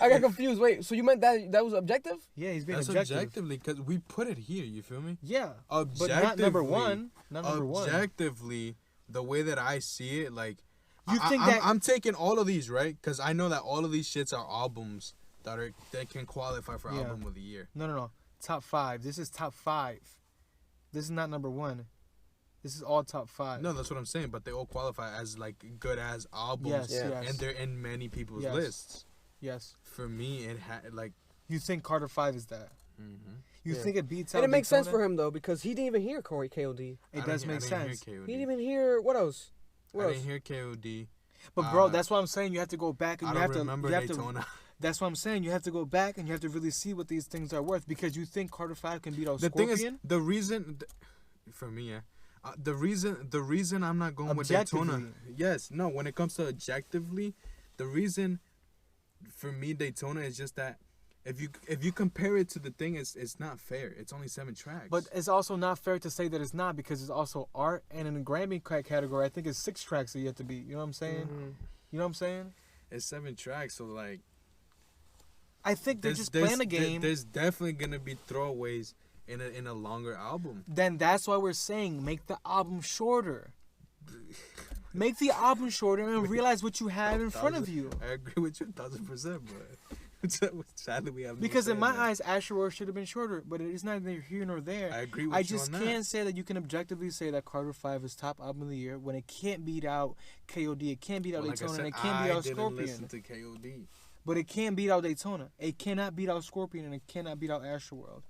I got confused. Wait, so you meant that was objective? Yeah, he's being That's objective. objectively, because we put it here, you feel me? Yeah, Objectively. but not number one. Not number one. Objectively, the way that I see it, like, You think that I'm taking all of these, right? Because I know that all of these shits are albums that can qualify for Yeah. album of the year. No. Top 5. This is top 5. This is not number 1. This is all top 5. No, that's what I'm saying. But they all qualify as like good as albums, Yes, Yeah. yes. and they're in many people's Yes. lists. Yes. For me, it had like. You think Carter 5 is that? Mm-hmm. You Yeah. think it beats out And it makes sense Daytona? for him, though, because he didn't even hear KOD. It does make sense. He didn't even hear, what else? I didn't hear KOD. But bro, that's what I'm saying. You have to go back and I you don't have to. remember You have Daytona. to. That's what I'm saying. You have to go back and you have to really see what these things are worth because you think Carter 5 can beat out The Scorpion. thing is, the reason, for me, yeah. The reason I'm not going with Daytona. Objectively. Yes, no. When it comes to objectively, the reason for me Daytona is just that if you compare it to the thing, it's not fair. It's only 7 tracks. But it's also not fair to say that it's not because it's also art and in the Grammy category, I think it's 6 tracks that you have to beat. You know what I'm saying? Mm-hmm. You know what I'm saying? it's 7 tracks, so like I think they're just playing a game. There's definitely gonna be throwaways in a longer album. Then that's why we're saying make the album shorter. Make the album shorter and realize what you have in front of you. I agree with you 1000%, but sadly we have. no Because say in my that. eyes, Astroworld should have been shorter, but it is neither here nor there. I agree with I you just on that. can't say that you can objectively say that Carter 5 is top album of the year when it can't beat out KOD, it can't beat out Well, like I Daytona, said, and it can't beat I out didn't Scorpion. listen to KOD. But it can't beat out Daytona. It cannot beat out Scorpion, and it cannot beat out Astroworld.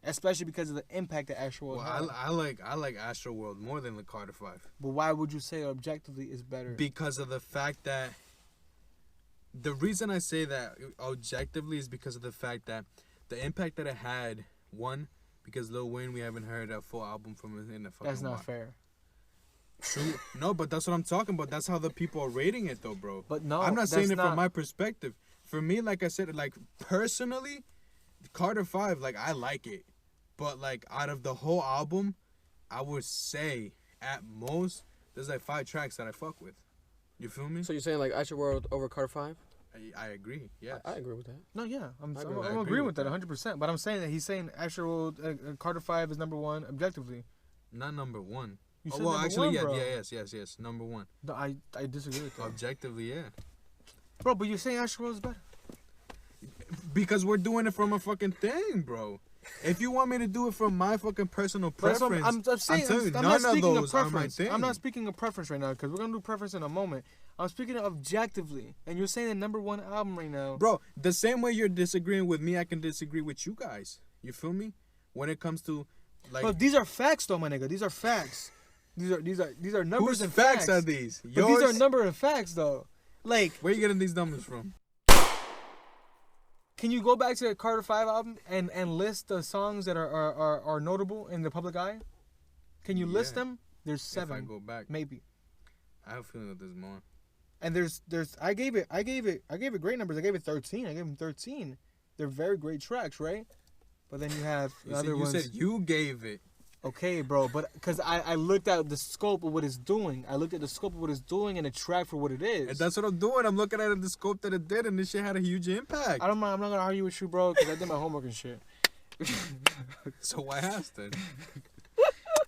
Especially because of the impact that Astroworld Well, had. I like Astroworld more than the Carter 5 But why would you say objectively is better? because of the fact that the reason I say that objectively is because of the fact that the impact that it had. One, because Lil Wayne, we haven't heard a full album from him in a fucking That's not while. fair. True. No, but that's what I'm talking about. That's how the people are rating it, though, bro. But no, I'm not saying that's it not- from my perspective. For me, like I said, like personally, Carter 5, like I like it, but like out of the whole album, I would say at most there's like 5 tracks that I fuck with. You feel me? So you're saying like Astroworld over Carter 5? I agree. Yes. I agree with that. No, yeah, I'm I agree agreeing with with that 100%. But I'm saying that he's saying Astroworld, Carter 5 is number 1 objectively. Not number 1. You Oh, said well, number actually, 1, yeah, bro. yes, number 1. No, I disagree with that. Objectively, yeah. Bro, but you're saying Astroworld is better. Because we're doing it from a fucking thing, bro. If you want me to do it from my fucking personal But that's what preference, I'm saying. telling you, I'm none not of speaking of those are my preference. thing. I'm not speaking of preference right now because we're gonna do preference in a moment. I'm speaking of objectively, and you're saying the number 1 album right now. Bro, the same way you're disagreeing with me, I can disagree with you guys. You feel me? When it comes to like But these are facts, though, my nigga. These are facts. These are numbers whose and facts are these? But Yours? these are number and facts, though. Like, Where you getting these numbers from? can you go back to the Carter 5 album and list the songs that are notable in the public eye? Can you list Yeah. them? There's 7, If I go back, maybe. I have a feeling that there's more. And there's I gave it great numbers. I gave it 13. I gave him 13. They're very great tracks, right? But then you have You other said, you ones. said you gave it. Okay, bro, but because I looked at the scope of what it's doing. I looked at the scope of what it's doing and the track for what it is. And that's what I'm doing. I'm looking at the scope that it did, and this shit had a huge impact. I don't mind. I'm not gonna argue with you, bro, because I did my homework and shit. So why ask then?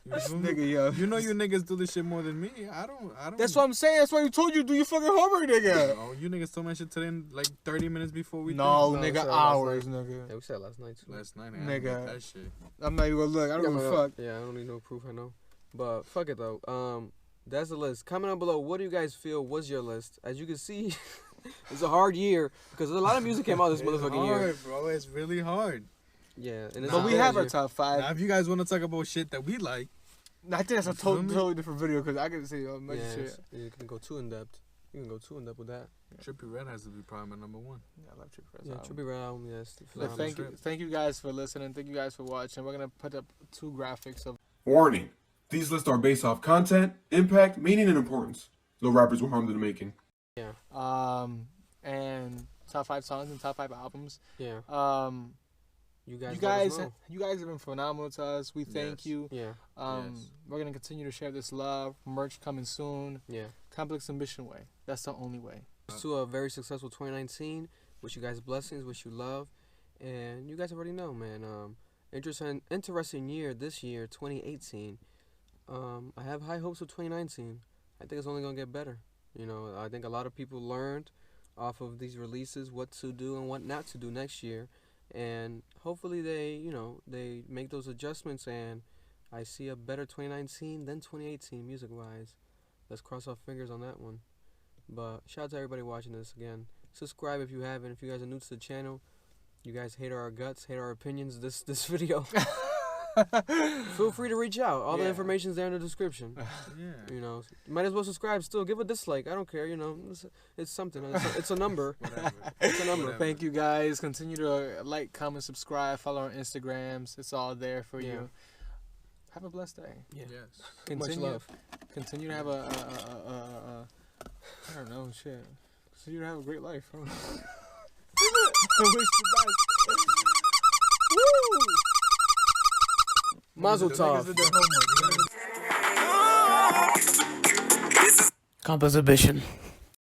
Nigga, yo. You know you niggas do this shit more than me. I don't. That's what I'm saying. That's why you told you do your fucking homework, nigga. Oh, you niggas told my shit today in like 30 minutes before we No, did. nigga, hours, nigga. Yeah, we said last night too. Last night, Nigga. That shit. I'm not even gonna look. I don't give a fuck. Yeah, I don't need no proof. I know, but fuck it though. That's the list. Comment down below. What do you guys feel was your list? As you can see, it's a hard year because a lot of music came out this motherfucking year. It's hard, bro. It's really hard. Yeah, and it's But we have our year. top 5. Now, if you guys want to talk about shit that we like, I think that's a feel me? totally different video because I can see much Yeah, shit. you can go too in depth. You can go too in depth with that. Trippie Red has to be probably my number 1. Yeah, I love Trippie Red's Yeah, album. Trippie Red album. Yes. But thank you guys for listening. Thank you guys for watching. We're gonna put up 2 graphics of. Warning. These lists are based off content, impact, meaning, and importance. No rappers were harmed in the making. Yeah. And top 5 songs and top 5 albums. Yeah. You You guys have been phenomenal to us. We thank Yes. you. Yeah. We're gonna continue to share this love. Merch coming soon. Yeah. Complex Ambition way. That's the only way. To a very successful 2019. Wish you guys blessings. Wish you love. And you guys already know, man. Interesting year this year, 2018. I have high hopes for 2019. I think it's only gonna get better. You know, I think a lot of people learned off of these releases what to do and what not to do next year, and hopefully they make those adjustments, and I see a better 2019 than 2018 music-wise. Let's cross our fingers on that one. But shout out to everybody watching this again. Subscribe if you haven't. If you guys are new to the channel, you guys hate our guts, hate our opinions. This video. Feel free to reach out. All the information's there in the description. Yeah. You know, you might as well subscribe still. Give a dislike. I don't care. You know, it's something. It's a number. Whatever. It's a number. Thank you guys. Continue to like, comment, subscribe, follow our Instagrams. It's all there for you. Have a blessed day. Yeah. Yes. Continue, Much love. Continue to have I don't know, shit. Continue to have a great life. I don't know. I wish you guys. Woo! Mazel tov. Complex Ambition.